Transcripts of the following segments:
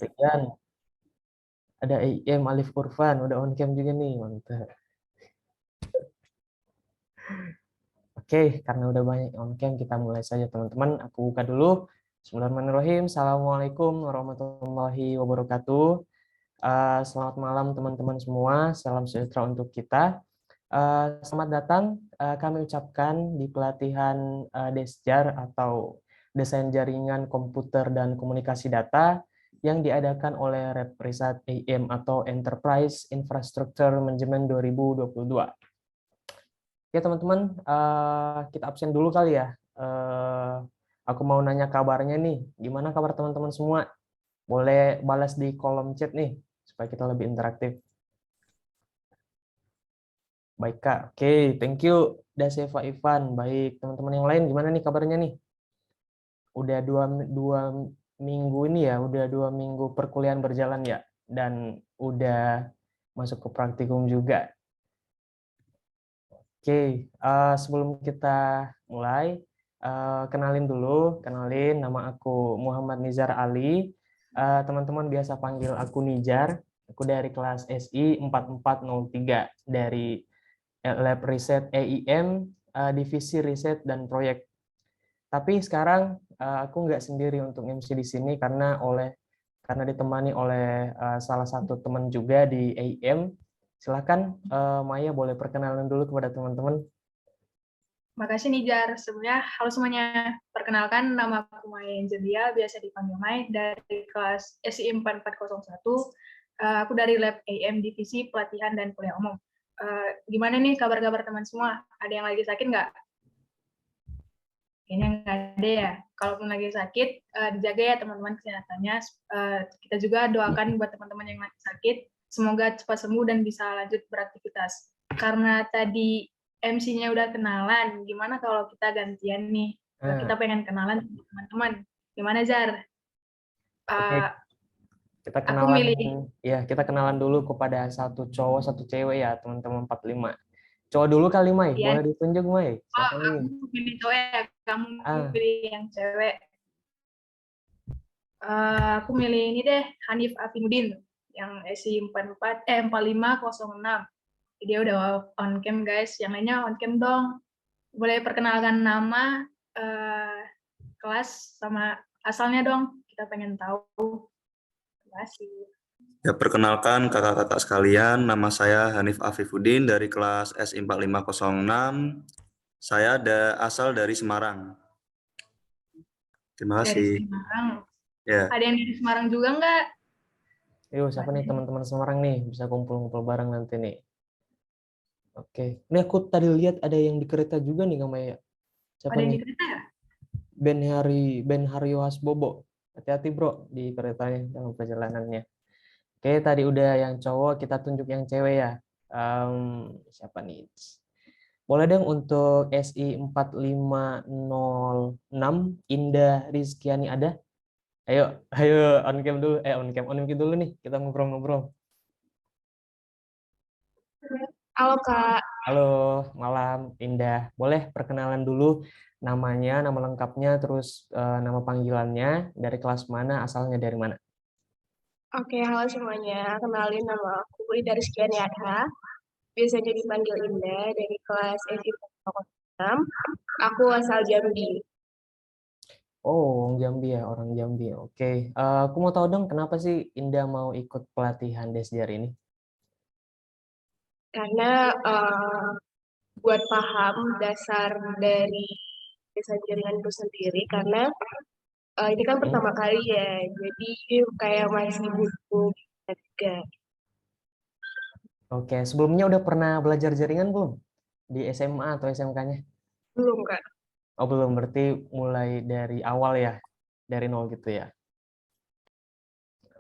Rian, ada IM Alif Urfan, udah on cam juga nih, mantap. Oke, karena udah banyak on cam, kita mulai saja teman-teman. Aku buka dulu. Bismillahirrahmanirrahim. Assalamualaikum warahmatullahi wabarakatuh. Selamat malam teman-teman semua. Salam sejahtera untuk kita. Selamat datang. Kami ucapkan di pelatihan Desjar atau Desain Jaringan Komputer dan Komunikasi Data yang diadakan oleh Reprisat IM atau Enterprise Infrastructure Management 2022. Ya teman-teman, kita absen dulu kali ya. Aku mau nanya kabarnya nih. Gimana kabar teman-teman semua? Boleh balas di kolom chat nih, supaya kita lebih interaktif. Baik Kak, oke, thank you. Daseva Ivan, baik. Teman-teman yang lain gimana nih kabarnya nih? Udah dua minggu ini ya, udah 2 minggu perkuliahan berjalan ya, dan udah masuk ke praktikum juga. Oke, sebelum kita mulai, kenalin nama aku Muhammad Nizar Ali. Teman-teman biasa panggil aku Nijar. Aku dari kelas SI 4403 dari Lab Riset EIM, Divisi Riset dan Proyek. Tapi sekarang aku nggak sendiri untuk MC di sini karena ditemani oleh salah satu teman juga di EIM. Silakan Maya boleh perkenalan dulu kepada teman-teman. Makasih Nijar. Sebelumnya, halo semuanya. Perkenalkan, nama aku Maya Angelia, biasa dipanggil Mai, dari kelas SI 4401. Aku dari Lab AM Divisi Pelatihan dan Kuliah Umum. Gimana nih kabar-kabar teman semua? Ada yang lagi sakit nggak? Kayaknya nggak ada ya. Kalaupun lagi sakit, dijaga ya teman-teman kesehatannya. Kita juga doakan buat teman-teman yang lagi sakit, semoga cepat sembuh dan bisa lanjut beraktivitas. Karena tadi MC-nya udah kenalan, gimana kalau kita gantian nih? Kita pengen kenalan teman-teman. Gimana, Jar? Oke, kita Aku kenalan milih, ya, kita kenalan dulu kepada satu cowok, satu cewek ya, teman-teman 45. Cowok dulu kali, Mai. ya, Boleh ditunjuk, Mai. Siapa nih? aku pilih cowok ya, kamu Ah, pilih yang cewek. Aku milih ini deh, Hanif Afimudin, yang SI 4506. Dia udah on cam guys, yang lainnya on cam dong. Boleh perkenalkan nama, kelas, sama asalnya dong, kita pengen tahu. Terima kasih. Ya, perkenalkan kakak-kakak sekalian, nama saya Hanif Afifuddin dari kelas SI 4506. Saya asal dari Semarang. Terima Dari kasih. Semarang. Ya. Ada yang dari Semarang juga nggak? yuk siapa nih teman-teman Semarang nih? Bisa kumpul-kumpul bareng nanti nih. Oke, ini aku tadi lihat ada yang di kereta juga nih, Kak Maya. Siapa Ada yang nih? di kereta ya? Ben Haryo Hasbobo. Hati-hati bro di keretanya dalam perjalanannya. Oke, tadi udah yang cowok, kita tunjuk yang cewek ya. Siapa nih? Boleh dong untuk SI 4506 Indah Rizkiani ada? Ayo on cam dulu, on cam dulu nih, kita ngobrol-ngobrol. Halo Kak. Halo, malam Indah. Boleh perkenalan dulu namanya, nama lengkapnya, terus nama panggilannya, dari kelas mana, asalnya dari mana? Oke, halo semuanya. Kenalin nama aku Ida Rizkyani Adha. Biasanya dipanggil Indah dari kelas SI 6. Aku asal Jambi. Oh, orang Jambi ya, orang Jambi. Oke, aku mau tahu dong kenapa sih Indah mau ikut pelatihan Desjar ini? Karena buat paham dasar dari desa jaringan itu sendiri. Karena ini kan pertama kali ya. Jadi kayak masih butuh juga. Oke, sebelumnya udah pernah belajar jaringan belum? Di SMA atau SMK-nya? Belum, Kak. Oh, belum. Berarti mulai dari awal ya? Dari nol gitu ya?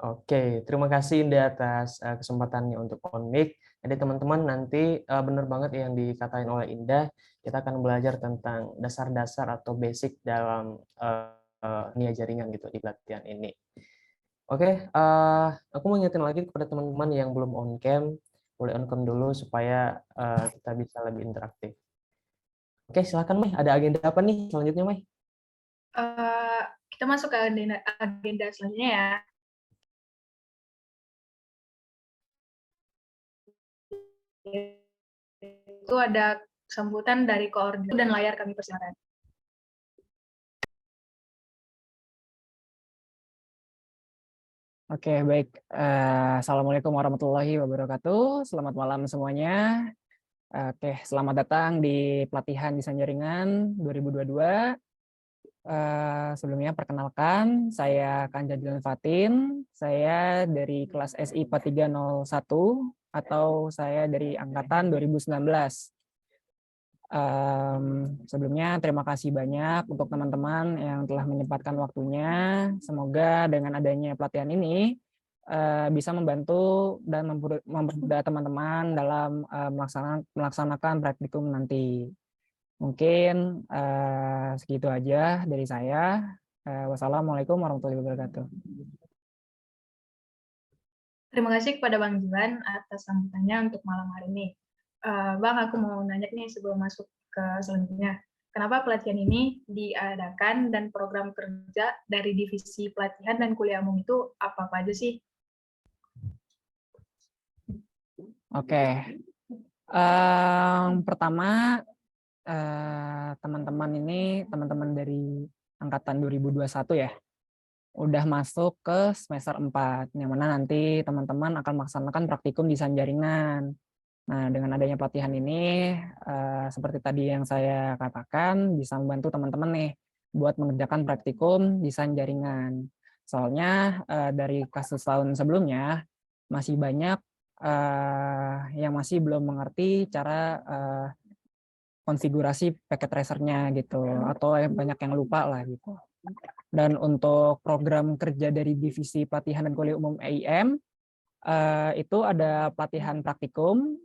Oke, terima kasih Indah atas kesempatannya untuk on mic. Jadi teman-teman nanti benar banget yang dikatain oleh Indah, kita akan belajar tentang dasar-dasar atau basic dalam nia jaringan gitu di pelatihan ini. Oke, aku mau ingetin lagi kepada teman-teman yang belum on cam, boleh on cam dulu supaya kita bisa lebih interaktif. Oke, silakan Mai. Ada agenda apa nih selanjutnya, Mai? Kita masuk ke agenda selanjutnya ya. Itu ada sambutan dari koordinator dan layar kami persilakan. Oke, baik. Assalamualaikum warahmatullahi wabarakatuh. Selamat malam semuanya. Oke, selamat datang di pelatihan desain jaringan 2022. Sebelumnya perkenalkan, saya Kanja Dilan Fatin. Saya dari kelas SI 4301 atau saya dari angkatan 2019. Sebelumnya terima kasih banyak untuk teman-teman yang telah menyempatkan waktunya. Semoga dengan adanya pelatihan ini bisa membantu dan mempermudah teman-teman dalam melaksanakan praktikum nanti. Mungkin segitu aja dari saya. Wassalamualaikum warahmatullahi wabarakatuh. Terima kasih kepada Bang Jiwan atas sambutannya untuk malam hari ini. Bang, aku mau nanya nih sebelum masuk ke selanjutnya. Kenapa pelatihan ini diadakan dan program kerja dari divisi pelatihan dan kuliah umum itu apa-apa aja sih? Oke. Pertama, teman-teman dari angkatan 2021 ya, udah masuk ke semester 4, yang mana nanti teman-teman akan melaksanakan praktikum desain jaringan. Nah, dengan adanya pelatihan ini, seperti tadi yang saya katakan, bisa membantu teman-teman nih buat mengerjakan praktikum desain jaringan. Soalnya dari kasus tahun sebelumnya, masih banyak yang masih belum mengerti cara konfigurasi packet tracernya gitu, atau banyak yang lupa lah gitu. Dan untuk program kerja dari divisi pelatihan dan kuliah umum EIM, itu ada pelatihan praktikum,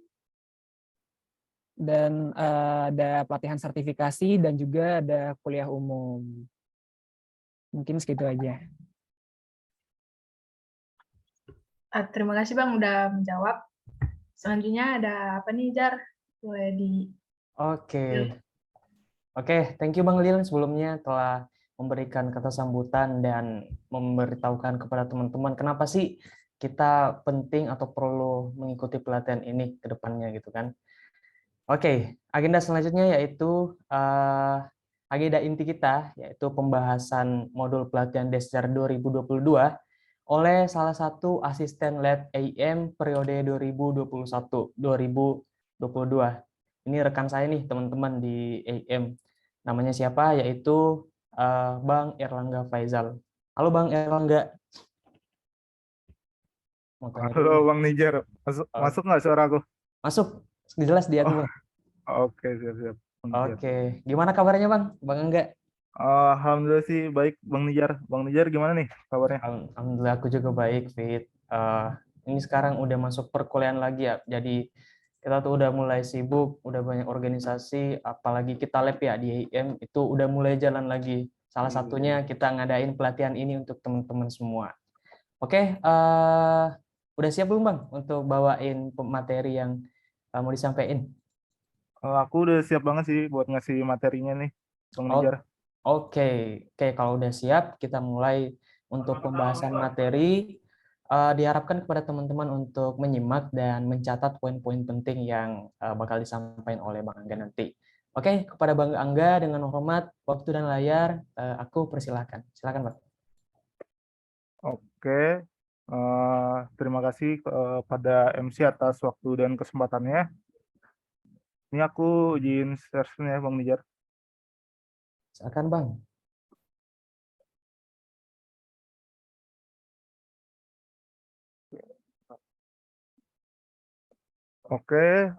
dan ada pelatihan sertifikasi, dan juga ada kuliah umum. Mungkin segitu aja. Terima kasih Bang udah menjawab. Selanjutnya ada apa nih, Jar? Boleh di... Oke, thank you Bang Lil sebelumnya telah memberikan kata sambutan dan memberitahukan kepada teman-teman kenapa sih kita penting atau perlu mengikuti pelatihan ini ke depannya gitu kan. Oke, agenda selanjutnya yaitu agenda inti kita, yaitu pembahasan modul pelatihan Desjar 2022 oleh salah satu asisten lab AM periode 2021-2022. Ini rekan saya nih teman-teman di AM. Namanya siapa? Yaitu Bang Erlangga Faizal. Halo Bang Erlangga. Mau tanya dulu. Halo Bang Nijar, masuk nggak suara aku? Masuk, jelas di aku Bang. Oke, siap-siap. Bang Nijar. Oke, gimana kabarnya Bang? Bang Angga? Alhamdulillah sih baik Bang Nijar. Bang Nijar gimana nih kabarnya? Alhamdulillah aku juga baik, Fit. Ini sekarang udah masuk perkuliahan lagi ya, jadi kita tuh udah mulai sibuk, udah banyak organisasi, apalagi kita lab ya di IM itu udah mulai jalan lagi. Salah satunya kita ngadain pelatihan ini untuk teman-teman semua. Oke, udah siap belum Bang untuk bawain materi yang mau disampaikan? Aku udah siap banget sih buat ngasih materinya nih, Bang Nijar. Oke, kalau udah siap, kita mulai untuk pembahasan materi. Diharapkan kepada teman-teman untuk menyimak dan mencatat poin-poin penting yang bakal disampaikan oleh Bang Angga nanti. Oke, kepada Bang Angga dengan hormat, waktu dan layar, aku persilahkan. Silakan, Bang. Oke, terima kasih pada MC atas waktu dan kesempatannya. Ini aku izin share screen ya Bang Nijar. Silakan, Bang. Oke,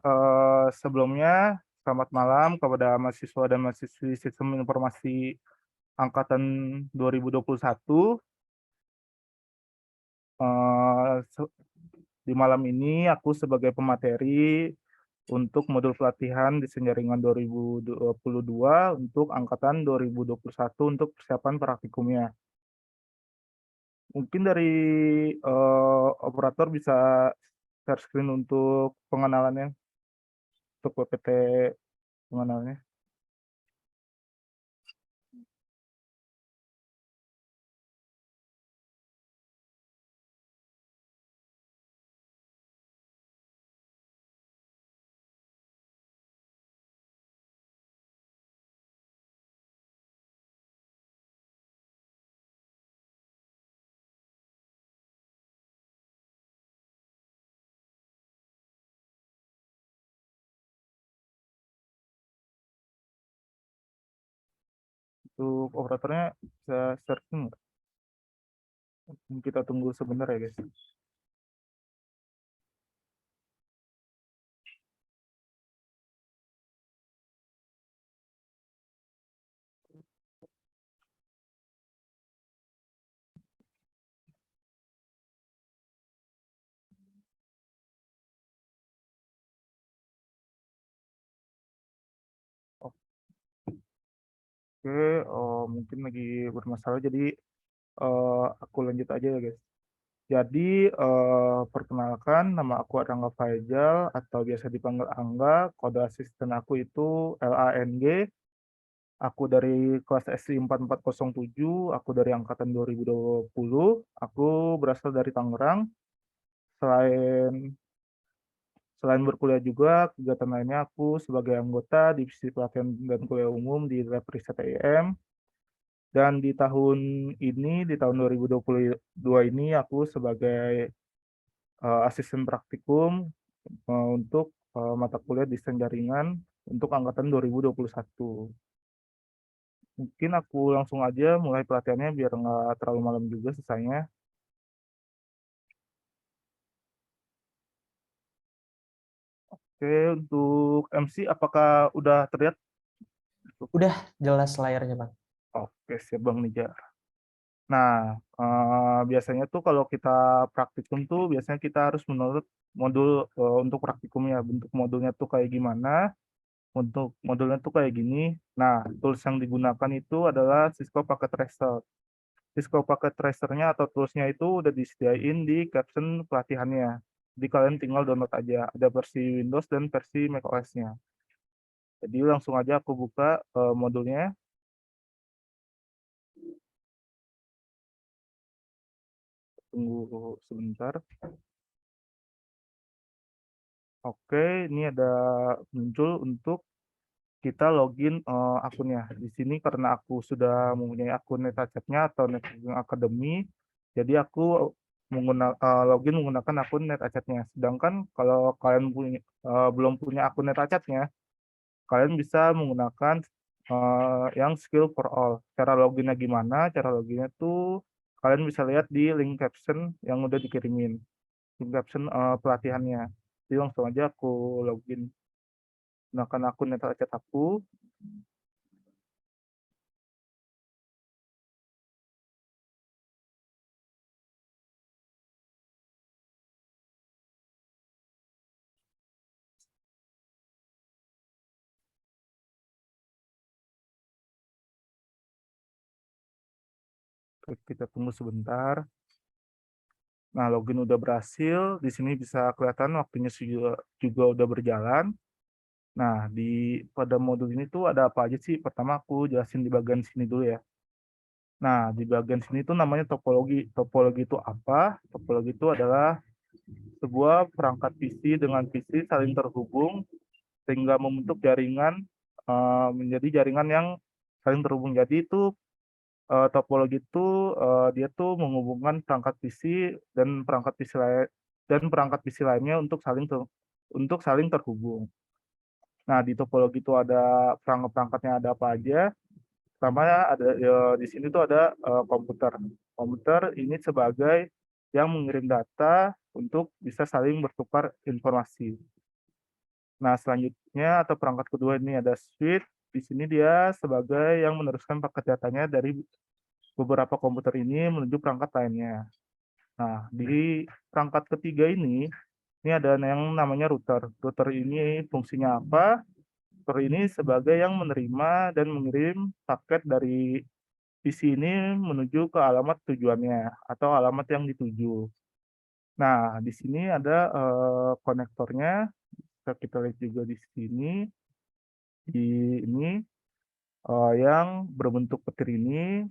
sebelumnya selamat malam kepada mahasiswa dan mahasiswi Sistem Informasi Angkatan 2021. Di malam ini aku sebagai pemateri untuk modul pelatihan desain jaringan 2022 untuk angkatan 2021 untuk persiapan praktikumnya. Mungkin dari operator bisa share screen untuk pengenalannya, untuk PPT pengenalannya. Untuk operatornya bisa searching nggak? Kita tunggu sebentar ya guys. Oke, mungkin lagi bermasalah, jadi aku lanjut aja ya guys. Jadi perkenalkan, nama aku Arangga Faizal atau biasa dipanggil Angga. Kode asisten aku itu LANG. Aku dari kelas SI 4407, aku dari angkatan 2020. Aku berasal dari Tangerang. Selain selain berkuliah juga, kegiatan lainnya aku sebagai anggota divisi pelatihan dan kuliah umum di Lab Riset IM. Dan di tahun ini, di tahun 2022 ini, aku sebagai asisten praktikum untuk mata kuliah desain jaringan untuk angkatan 2021. Mungkin aku langsung aja mulai pelatihannya biar nggak terlalu malam juga selesainya. Oke, untuk MC apakah udah terlihat? Udah jelas layarnya, Bang. Oke, siap Bang Nija. Nah, biasanya tuh kalau kita praktikum tuh biasanya kita harus menurut modul untuk praktikumnya. Bentuk modulnya tuh kayak gimana? Untuk modulnya tuh kayak gini. Nah, tools yang digunakan itu adalah Cisco Packet Tracer. Cisco Packet Tracer-nya atau tools-nya itu udah disediain di caption pelatihannya. Jadi kalian tinggal download aja. Ada versi Windows dan versi macOS-nya. Jadi langsung aja aku buka modulnya. Tunggu sebentar. Oke, ini ada muncul untuk kita login akunnya. Di sini karena aku sudah mempunyai akun NetAchat-nya atau Networking Academy, jadi aku login menggunakan akun NetAchat-nya. Sedangkan kalau kalian belum punya akun NetAchat-nya, kalian bisa menggunakan yang Skill for All. Cara loginnya gimana? Cara loginnya tuh kalian bisa lihat di link caption yang udah dikirimin. Link caption pelatihannya. Jadi langsung aja aku login gunakan akun NetAchat aku. Kita tunggu sebentar. Nah, login udah berhasil. Di sini bisa kelihatan waktunya juga udah berjalan. Nah, pada modul ini tuh ada apa aja sih? Pertama aku jelasin di bagian sini dulu ya. Nah, di bagian sini tuh namanya topologi. Topologi itu apa? Topologi itu adalah sebuah perangkat PC dengan PC saling terhubung sehingga membentuk jaringan menjadi jaringan yang saling terhubung. Jadi itu topologi itu dia tuh menghubungkan perangkat PC dan perangkat PC lainnya untuk saling terhubung. Nah, di topologi itu ada perangkat-perangkatnya ada apa aja. Pertama ada di sini tuh ada komputer. Komputer ini sebagai yang mengirim data untuk bisa saling bertukar informasi. Nah, selanjutnya atau perangkat kedua ini ada switch. Di sini dia sebagai yang meneruskan paket datanya dari beberapa komputer ini menuju perangkat lainnya. Nah, di perangkat ketiga ini ada yang namanya router. Router ini fungsinya apa? Router ini sebagai yang menerima dan mengirim paket dari PC ini menuju ke alamat tujuannya atau alamat yang dituju. Nah, di sini ada konektornya. Bisa kita lihat juga di sini. Di ini yang berbentuk petir ini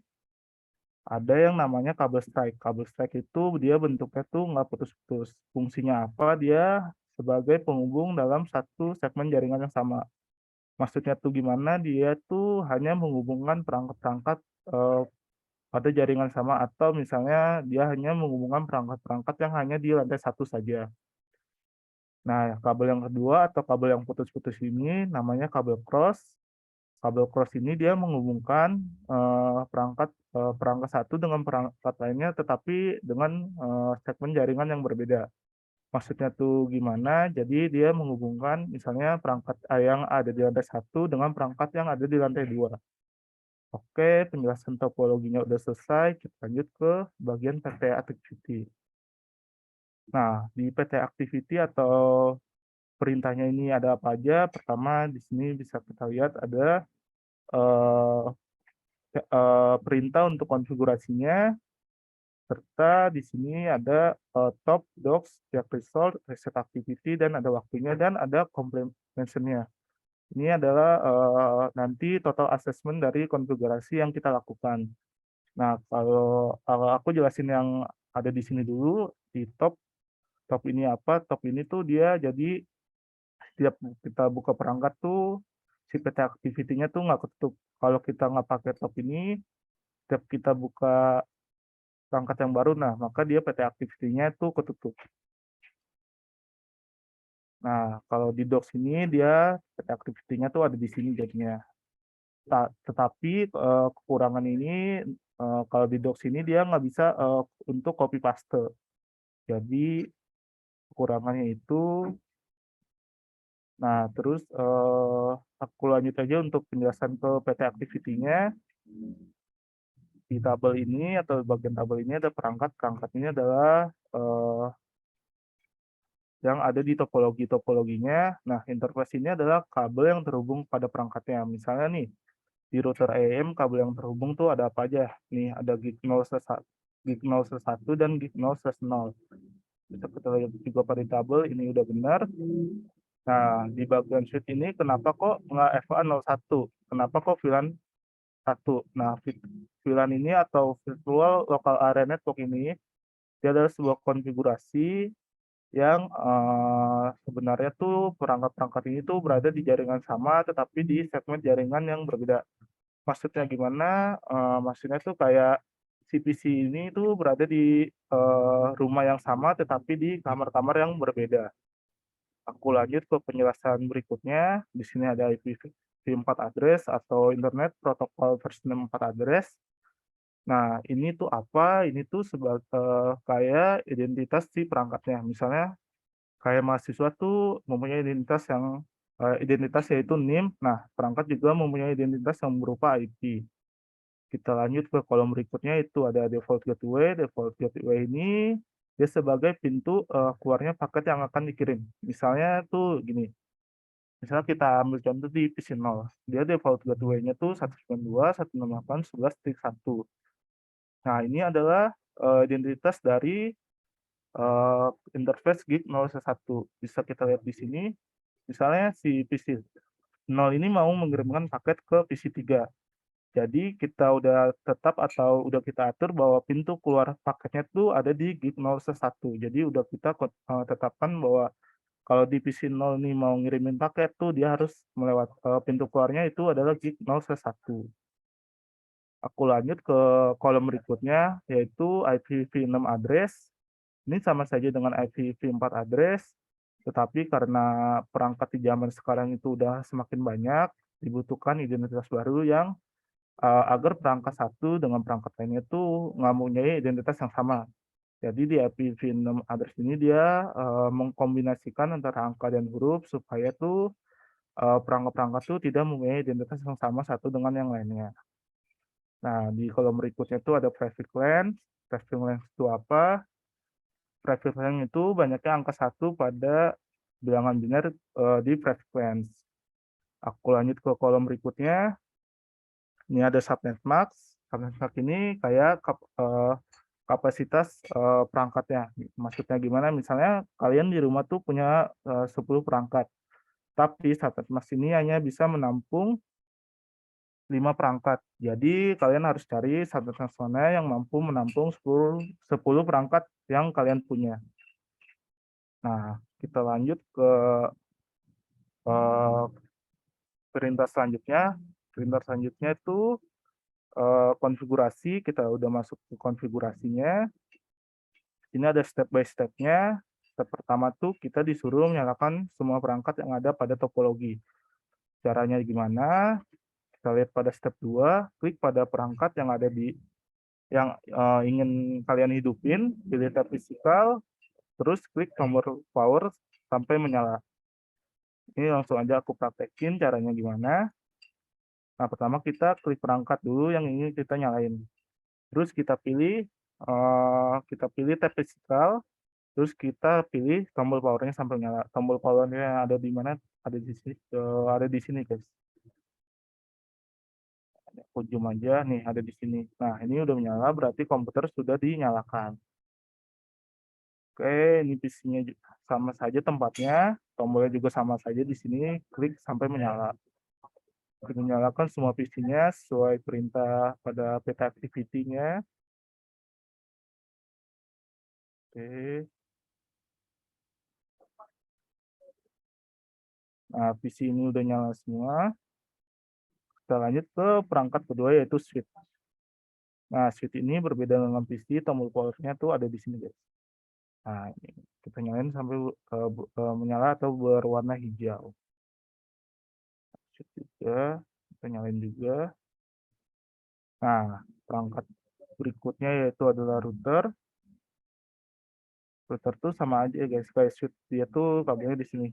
ada yang namanya kabel strike. Kabel strike itu dia bentuknya tuh nggak putus-putus. Fungsinya apa? Dia sebagai penghubung dalam satu segmen jaringan yang sama. Maksudnya tuh gimana? Dia tuh hanya menghubungkan perangkat-perangkat pada jaringan sama atau misalnya dia hanya menghubungkan perangkat-perangkat yang hanya di lantai satu saja. Nah, kabel yang kedua atau kabel yang putus-putus ini namanya kabel cross. Kabel cross ini dia menghubungkan perangkat satu dengan perangkat lainnya, tetapi dengan segmen jaringan yang berbeda. Maksudnya tuh gimana? Jadi dia menghubungkan misalnya perangkat yang ada di lantai 1 dengan perangkat yang ada di lantai 2. Oke, penjelasan topologinya udah selesai. Kita lanjut ke bagian PT activity. Nah, di PT activity atau perintahnya ini ada apa aja? Pertama, di sini bisa kita lihat ada perintah untuk konfigurasinya, serta di sini ada top, docs, check result, reset activity, dan ada waktunya, dan ada complementation-nya. Ini adalah nanti total assessment dari konfigurasi yang kita lakukan. Nah, kalau aku jelasin yang ada di sini dulu, di top ini apa? Top ini tuh dia jadi setiap kita buka perangkat tuh si PT activity-nya tuh nggak ketutup. Kalau kita nggak pakai top ini, setiap kita buka perangkat yang baru, nah maka dia PT activity-nya tuh ketutup. Nah, kalau di docs ini dia PT activity-nya tuh ada di sini jadinya. Tetapi kekurangan ini kalau di docs ini dia nggak bisa untuk copy paste. Jadi kekurangannya itu. Nah, terus aku lanjut aja untuk penjelasan ke PT activity-nya. Di tabel ini atau bagian tabel ini ada perangkat. Perangkat ini adalah yang ada di topologinya. Nah, interface ini adalah kabel yang terhubung pada perangkatnya. Misalnya nih, di router AEM kabel yang terhubung tuh ada apa aja? Nih, ada gig 0/1, gig 0/1 dan gig 0/0. Bisa kita lihat juga pada tabel, ini udah benar. Nah, di bagian sheet ini kenapa kok nggak FA 01? Kenapa kok VLAN 1? Nah, VLAN ini atau Virtual Local Area Network ini, dia adalah sebuah konfigurasi yang sebenarnya tuh perangkat-perangkat ini tuh berada di jaringan sama, tetapi di segmen jaringan yang berbeda. Maksudnya gimana? Maksudnya tuh kayak si PC ini tuh berada di rumah yang sama, tetapi di kamar-kamar yang berbeda. Aku lanjut ke penjelasan berikutnya. Di sini ada IPv4 address atau Internet Protocol version 4 address. Nah, ini tuh apa? Ini tuh sebagai kayak identitas si perangkatnya. Misalnya kayak mahasiswa tuh mempunyai identitas yaitu NIM. Nah, perangkat juga mempunyai identitas yang berupa IP. Kita lanjut ke kolom berikutnya, itu ada default gateway. Default gateway ini dia sebagai pintu keluarnya paket yang akan dikirim. Misalnya tuh gini, misalnya kita ambil contoh di PC0, dia default gateway-nya tuh 192.168.11.1. Nah, ini adalah identitas dari interface gig 0/1. Bisa kita lihat di sini, misalnya si PC0 ini mau mengirimkan paket ke PC3. Jadi kita udah tetap atau udah kita atur bahwa pintu keluar paketnya tuh ada di gig 0/1. Jadi udah kita tetapkan bahwa kalau di PC0 ini mau ngirimin paket tuh dia harus melewati pintu keluarnya itu adalah gig 0/1. Aku lanjut ke kolom berikutnya, yaitu IPv6 address. Ini sama saja dengan IPv4 address, tetapi karena perangkat di zaman sekarang itu udah semakin banyak, dibutuhkan identitas baru yang agar perangkat satu dengan perangkat lainnya itu nggak mempunyai identitas yang sama. Jadi di IPv6 address ini dia mengkombinasikan antara angka dan huruf supaya tuh perangkat-perangkat tuh tidak mempunyai identitas yang sama satu dengan yang lainnya. Nah, di kolom berikutnya itu ada prefix length. Prefix length itu apa? Prefix length itu banyaknya angka 1 pada bilangan biner di prefix length. Aku lanjut ke kolom berikutnya. Ini ada subnet max. Subnet max ini kayak kapasitas perangkatnya. Maksudnya gimana? Misalnya kalian di rumah tuh punya 10 perangkat. Tapi subnet max ini hanya bisa menampung 5 perangkat. Jadi kalian harus cari subnet max mana yang mampu menampung 10 perangkat yang kalian punya. Nah, kita lanjut ke perintah selanjutnya. Perintah selanjutnya itu konfigurasi. Kita udah masuk ke konfigurasinya. Ini ada step by step-nya. Step pertama tuh kita disuruh menyalakan semua perangkat yang ada pada topologi. Caranya gimana? Kita lihat pada step 2, klik pada perangkat yang ada di ingin kalian hidupin, pilih tab fisikal, terus klik tombol power sampai menyala. Ini langsung aja aku praktekin caranya gimana. Nah, pertama kita klik perangkat dulu yang ingin kita nyalain. Terus kita pilih tab fisikal, terus kita pilih tombol powernya sampai nyala. Tombol powernya yang ada di mana? Ada di sini, guys. Aku zoom aja nih, ada di sini. Nah, ini udah menyala, berarti komputer sudah dinyalakan. Oke, ini PC-nya sama saja tempatnya, tombolnya juga sama saja di sini, klik sampai menyala. Menyalakan semua PC-nya sesuai perintah pada PT activity-nya. Oke. Nah, PC ini udah nyala semua. Kita lanjut ke perangkat kedua yaitu switch. Nah, switch ini berbeda dengan PC, tombol powernya tuh ada di sini, guys. Nah, ini kita nyalain sampai menyala atau berwarna hijau. Switch juga, kita nyalain juga. Nah, perangkat berikutnya yaitu adalah router. Router tuh sama aja ya, guys, kayak switch, dia tuh kabelnya di sini.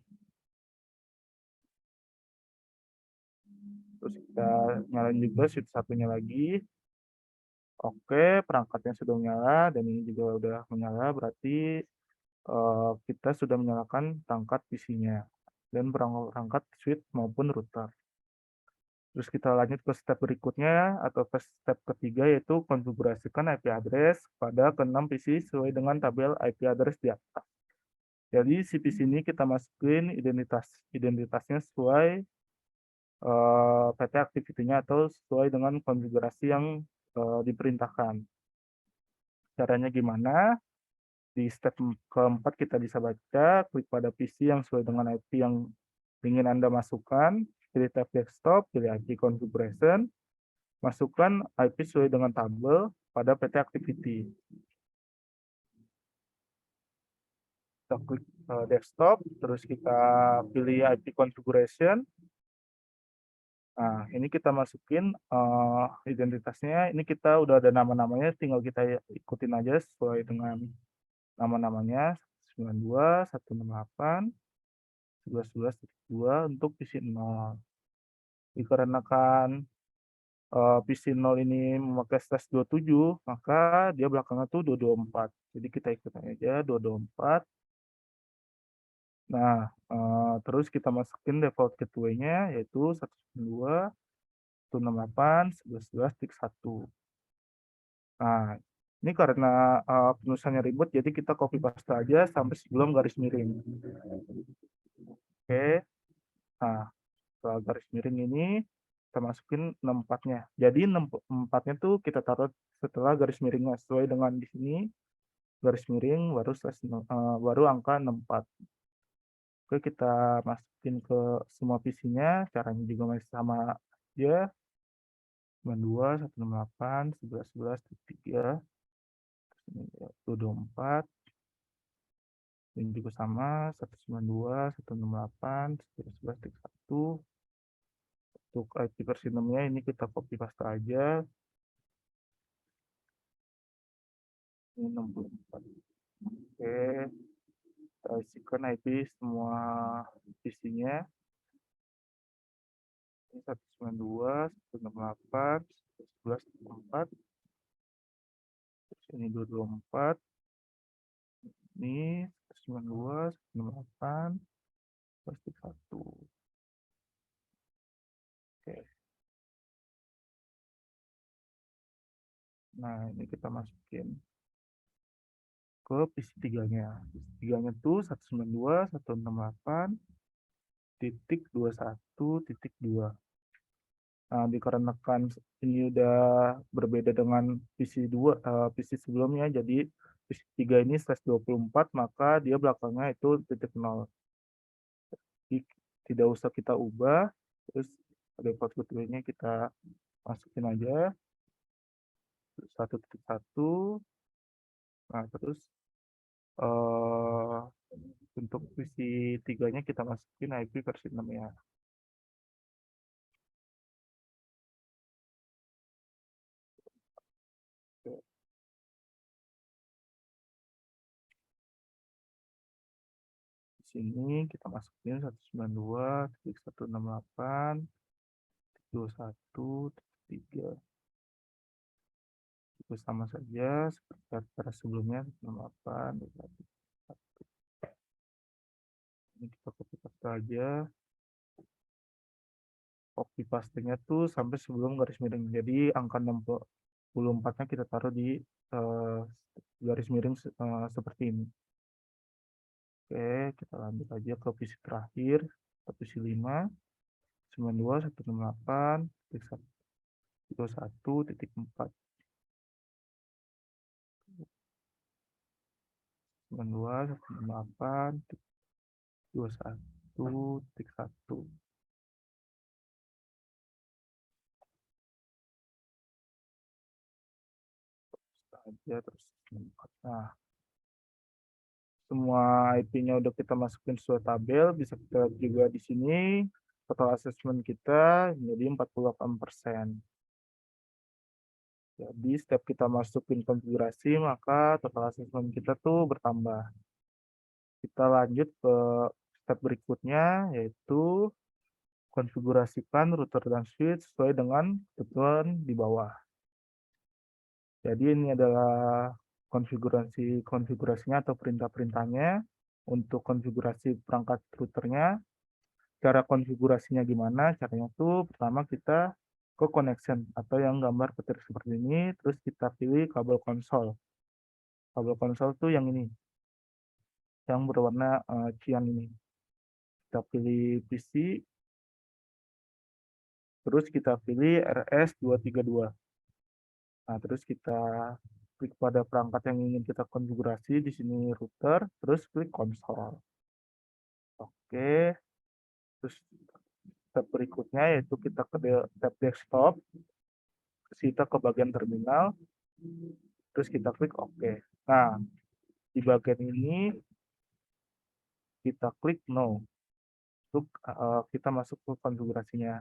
Terus kita nyalain juga switch satunya lagi. Oke, perangkatnya sudah menyala dan ini juga udah menyala, berarti kita sudah menyalakan perangkat PC-nya dan perangkat switch maupun router. Terus kita lanjut ke step berikutnya atau ke step ketiga yaitu konfigurasikan IP address pada ke-6 PC sesuai dengan tabel IP address di atas. Jadi si PC ini kita masukin identitasnya sesuai PT activity-nya atau sesuai dengan konfigurasi yang diperintahkan. Caranya gimana? Di step keempat kita bisa baca, klik pada PC yang sesuai dengan IP yang ingin Anda masukkan, pilih tab desktop, pilih IP configuration, masukkan IP sesuai dengan tabel pada PT activity. Kita klik desktop, terus kita pilih IP configuration. Nah, ini kita masukin identitasnya, ini kita udah ada nama-namanya, tinggal kita ikutin aja sesuai dengan nama-namanya, 92, 168, 11.11.2 untuk PC 0. Dikarenakan PC 0 ini memakai slash 27, maka dia belakangnya tuh 224. Jadi kita ikutin aja 224. Nah, terus kita masukin default gateway-nya yaitu 192, 168, 11.11.1. Nah, ini karena penulisannya ribet, jadi kita copy paste aja sampai sebelum garis miring. Oke. Nah, setelah garis miring ini kita masukin 64-nya. Jadi 64-nya tuh kita taruh setelah garis miringnya sesuai dengan di sini garis miring baru angka 64. Oke, kita masukin ke semua PC-nya, caranya juga masih sama aja. 92, 168, 11.11.3, 224. Ini juga sama 192, 168, 11.11.1. Untuk IP versi 6-nya ini kita copy paste aja. Ini 64. Oke, kita isikan IP semua PC-nya. Ini 192, 168, 11.4. Terus ini 224. Ini 192, 168, 11.1. Oke. Nah, ini kita masukin ke PC 3-nya. PC 3-nya tuh 192, 168, titik 21, titik 2. Nah, dikarenakan ini udah berbeda dengan PC sebelumnya, jadi PC 3 ini slash 24, maka dia belakangnya itu titik 0. Jadi tidak usah kita ubah, terus default gateway-nya kita masukin aja 1.1. Nah, terus untuk PC 3-nya kita masukin IP versi 6 ya. sini kita masukin 192.168.21.3. Itu sama saja seperti cara sebelumnya 168.21. Ini kita copy paste aja. Copy paste-nya tuh sampai sebelum garis miring. Jadi angka 64-nya kita taruh di garis miring seperti ini. Oke, kita lanjut aja ke visi terakhir, visi 5, 92.168.21.4. 92.168.21.1. Aja terus. Nah, semua IP-nya udah kita masukin sesuai tabel, bisa kita lihat juga di sini total assessment kita menjadi 48%. Jadi setiap kita masukin konfigurasi, maka total assessment kita tuh bertambah. Kita lanjut ke step berikutnya, yaitu konfigurasikan router dan switch sesuai dengan ketentuan di bawah. Jadi ini adalah konfigurasinya atau perintah-perintahnya untuk konfigurasi perangkat routernya. Cara konfigurasinya gimana? Caranya tuh pertama kita ke connection atau yang gambar petir seperti ini, terus kita pilih kabel konsol. Kabel konsol tuh yang ini, yang berwarna cian ini. Kita pilih PC, terus kita pilih RS232. Nah, terus kita klik pada perangkat yang ingin kita konfigurasi, di sini router, terus klik konsol. Oke, terus step berikutnya yaitu kita ke tab desktop, kita ke bagian terminal, terus kita klik OK. Nah, di bagian ini kita klik No, untuk kita masuk ke konfigurasinya.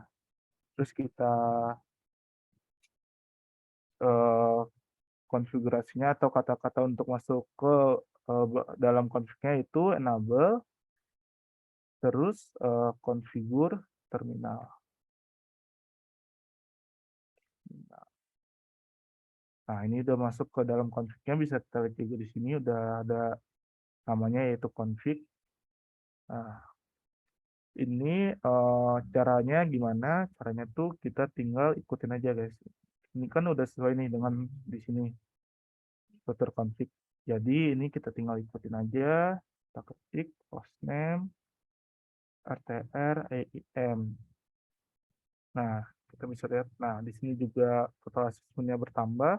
Terus kita konfigurasinya atau kata-kata untuk masuk ke dalam config-nya itu enable, terus configure terminal. Nah, ini udah masuk ke dalam config-nya, bisa kita lihat juga di sini udah ada namanya yaitu config. Nah, ini caranya gimana? Caranya tuh kita tinggal ikutin aja, guys. Ini kan udah sesuai nih dengan di sini router config. Jadi ini kita tinggal ikutin aja. Kita ketik hostname RTR EIM. Nah, kita bisa lihat. Nah, di sini juga total assessment-nya bertambah.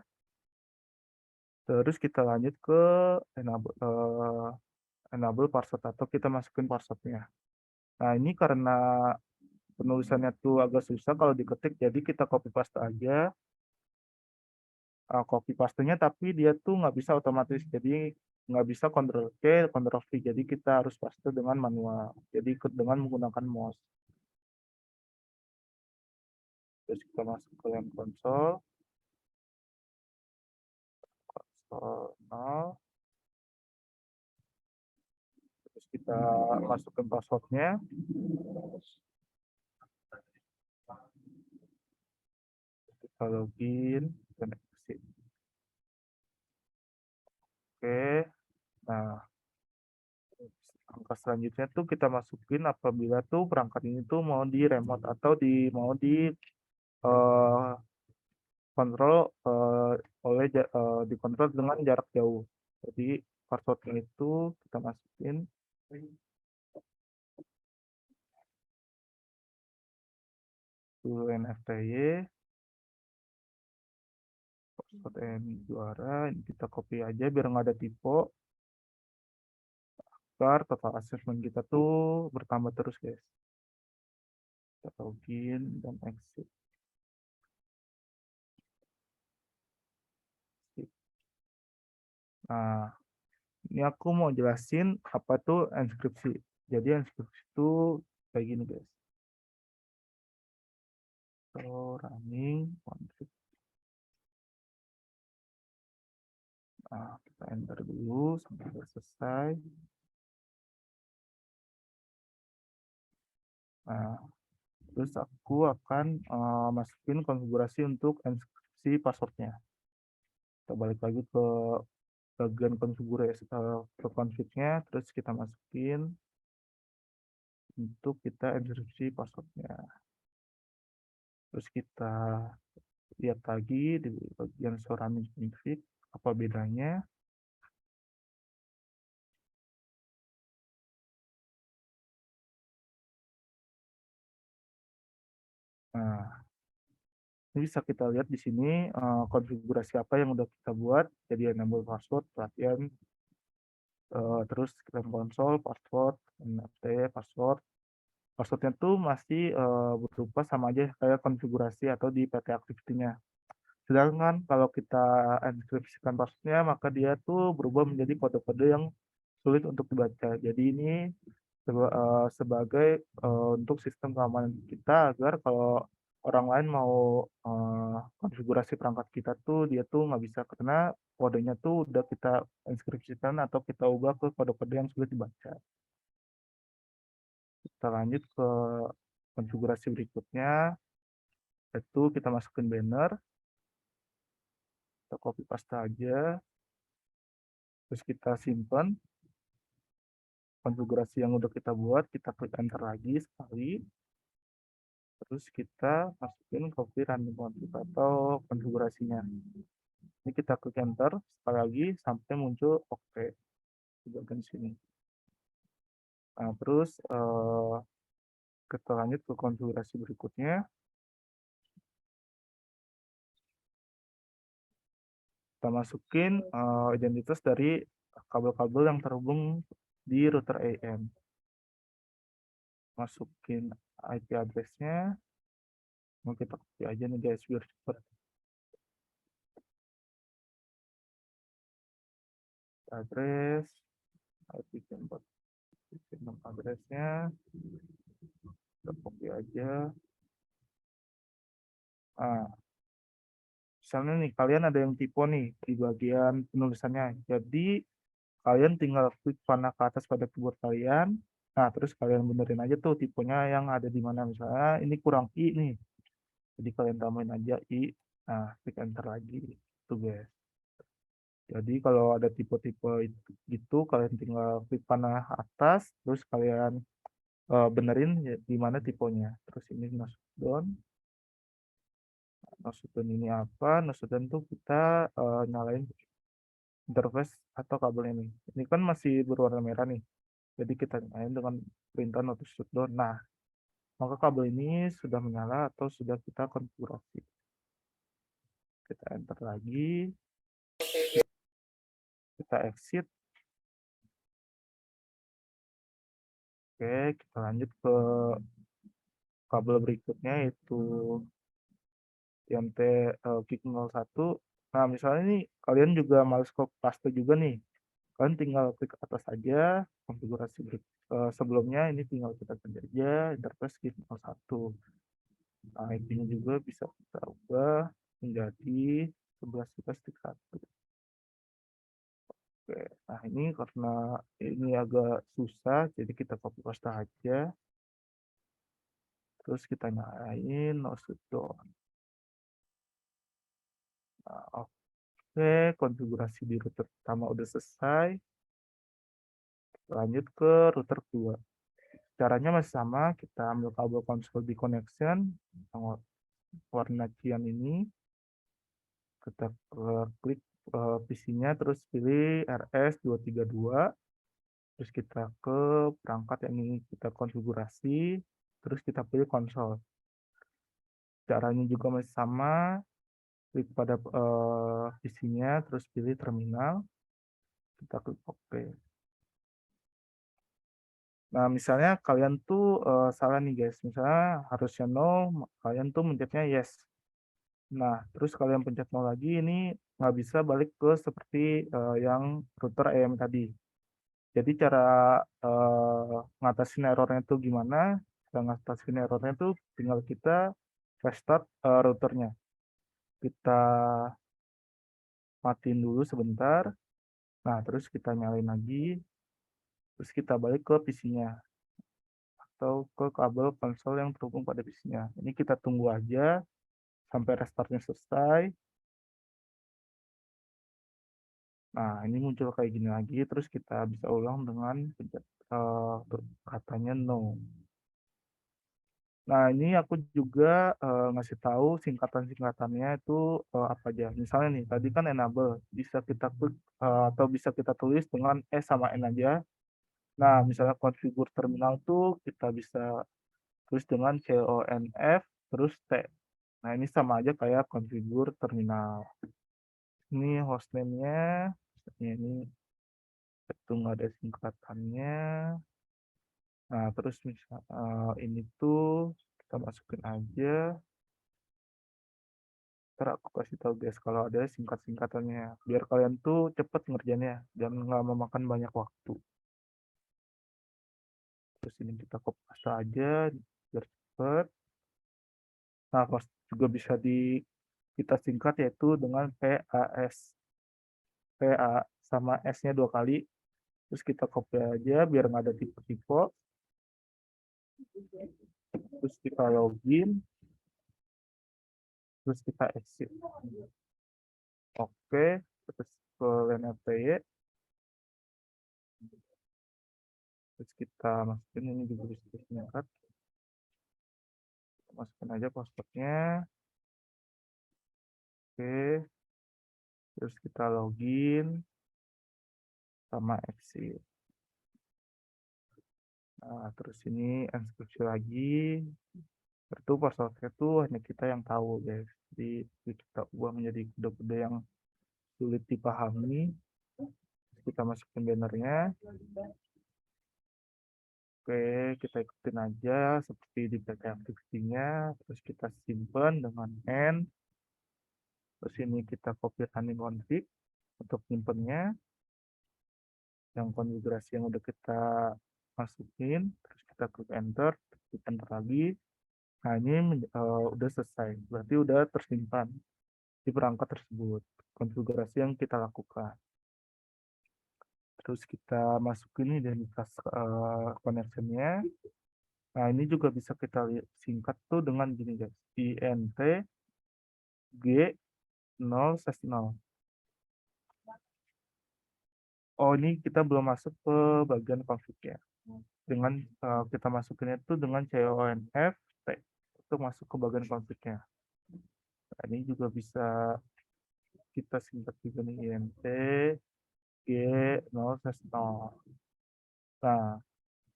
Terus kita lanjut ke enable password atau kita masukin password-nya. Nah, ini karena penulisannya tuh agak susah kalau diketik, jadi kita copy paste aja. Copy paste-nya tapi dia tuh nggak bisa otomatis, jadi nggak bisa Ctrl C, Ctrl V, jadi kita harus paste dengan manual, jadi dengan menggunakan mouse. Terus kita masuk ke yang konsol 0, terus kita masukkan passwordnya, kita login dan exit. Oke, nah angka selanjutnya tuh kita masukin apabila tuh perangkat ini tuh mau di remote atau mau di kontrol dikontrol dengan jarak jauh. Jadi passwordnya itu kita masukin dulu NFTY, password EMI juara, ini kita copy aja biar nggak ada typo. Agar total assessment kita tuh bertambah terus, guys. Kita login dan exit. Nah, ini aku mau jelasin apa tuh enskripsi. Jadi enskripsi itu kayak gini, guys. So, running config. Nah, kita enter dulu sampai selesai. Nah, terus aku akan masukin konfigurasi untuk enkripsi passwordnya. Kita balik lagi ke bagian konfigurasi ke config-nya, terus kita masukin untuk kita enkripsi passwordnya. Terus kita lihat lagi di bagian running config apa bedanya. Nah, ini bisa kita lihat di sini konfigurasi apa yang udah kita buat. Jadi enable password, pelatihan, terus kita konsol, password, NFT, password. Passwordnya tuh masih berupa sama aja kayak konfigurasi atau di PT Activity-nya. Sedangkan kalau kita enkripsikan passwordnya, maka dia tuh berubah menjadi kode-kode yang sulit untuk dibaca. Jadi ini sebagai untuk sistem keamanan kita agar kalau orang lain mau konfigurasi perangkat kita tuh dia tuh nggak bisa karena kodenya tuh udah kita inskripsikan atau kita ubah ke kode-kode yang sulit dibaca. Kita lanjut ke konfigurasi berikutnya, yaitu kita masukin banner, kita copy paste aja, terus kita simpan konfigurasi yang udah kita buat, kita klik enter lagi sekali, terus kita masukin copy running config atau konfigurasinya. Ini kita klik enter sekali lagi sampai muncul oke di bagian sini. Nah, terus kita lanjut ke konfigurasi berikutnya. Kita masukin identitas dari kabel-kabel yang terhubung di router AM. Masukin IP address-nya. Mau kita copy aja nih guys biar cepat. Address, IP tempat address-nya. Kita copy aja. Nah, misalnya nih kalian ada yang tipe nih di bagian penulisannya. Jadi kalian tinggal klik panah ke atas pada keyboard kalian. Nah, terus kalian benerin aja tuh tipenya yang ada di mana. Misalnya ini kurang I nih. Jadi kalian tambahin aja I. Nah, klik enter lagi. Tuh guys. Jadi kalau ada tipe-tipe gitu, kalian tinggal klik panah atas, terus kalian benerin di mana tipenya. Terus ini nosdown. Nosdown ini apa? Nosdown tuh kita nyalain interface atau kabel ini. Ini kan masih berwarna merah nih. Jadi kita nyalain dengan perintah notice shutdown. Nah, maka kabel ini sudah menyala atau sudah kita konfigurasi. Kita enter lagi. Kita exit. Oke, kita lanjut ke kabel berikutnya yaitu IMT kick 01. Nah, misalnya ini kalian juga males copy paste juga nih. Kalian tinggal klik atas aja konfigurasi sebelumnya ini tinggal kita ganti aja interface kick 01. Nah, IP-nya juga bisa kita ubah menjadi 11.1. Oke, nah ini karena ini agak susah, jadi kita copy paste aja. Terus kita nyalain no shutdown. Nah, oke, konfigurasi di router pertama udah selesai. Lanjut ke router kedua. Caranya masih sama, kita ambil kabel konsol di connection yang warna cian ini. Kita klik PC-nya, terus pilih RS232. Terus kita ke perangkat yang ingin kita konfigurasi, terus kita pilih konsol. Caranya juga masih sama, klik pada PC-nya, terus pilih terminal, kita klik OK. Nah, misalnya kalian tuh salah nih guys, misalnya harusnya no, kalian tuh mencetnya yes. Nah, terus kalian pencet no lagi, ini nggak bisa balik ke seperti yang router AM tadi. Jadi cara ngatasin errornya tuh gimana? Cara ngatasin errornya tuh tinggal kita restart routernya. Kita matiin dulu sebentar. Nah, terus kita nyalain lagi. Terus kita balik ke PC-nya. atau ke kabel konsol yang terhubung pada PC-nya. Ini kita tunggu aja sampai restartnya selesai. Nah, ini muncul kayak gini lagi, terus kita bisa ulang dengan katanya no. Nah, ini aku juga ngasih tahu singkatan-singkatannya itu apa aja. Misalnya nih, tadi kan enable, bisa kita klik atau bisa kita tulis dengan S sama N aja. Nah, misalnya configure terminal tuh kita bisa tulis dengan CONF terus T. Nah, ini sama aja kayak configure terminal. Ini hostname-nya, ini itu nggak ada singkatannya. Nah, terus misal ini tuh kita masukin aja. Ntar aku kasih tahu guys kalau ada singkat-singkatannya. Biar kalian tuh cepet ngerjainnya dan nggak memakan banyak waktu. Terus ini kita copy paste aja biar cepet. Nah, pas juga bisa kita singkat yaitu dengan PAS. PA sama S-nya 2 kali. Terus kita copy aja biar nggak ada tipe-tipe. Terus kita login. Terus kita exit. Oke, terus ke line FTY. Terus kita masukin ini juga bisa disingkat. Masukin aja passwordnya. Oke. Terus kita login sama exit. Nah, terus ini inskripsi lagi. Itu passwordnya tuh hanya kita yang tahu guys. Jadi kita ubah menjadi kode-kode yang sulit dipahami. Terus kita masukin bannernya. Oke, kita ikutin aja seperti di PT Activity-nya. Terus kita simpan dengan N. Terus ini kita copy running config untuk nyimpennya. Yang konfigurasi yang udah kita masukin. Terus kita klik enter. Klik enter lagi. Nah, ini udah selesai. Berarti udah tersimpan di perangkat tersebut. Konfigurasi yang kita lakukan. Terus kita masukin identitas connection-nya. Nah, ini juga bisa kita singkat tuh dengan gini guys. INT G0/0. Oh, ini kita belum masuk ke bagian config-nya. Dengan kita masukinnya itu dengan CONF T untuk masuk ke bagian config-nya. Nah, ini juga bisa kita singkat juga nih INT G0/0. Nah,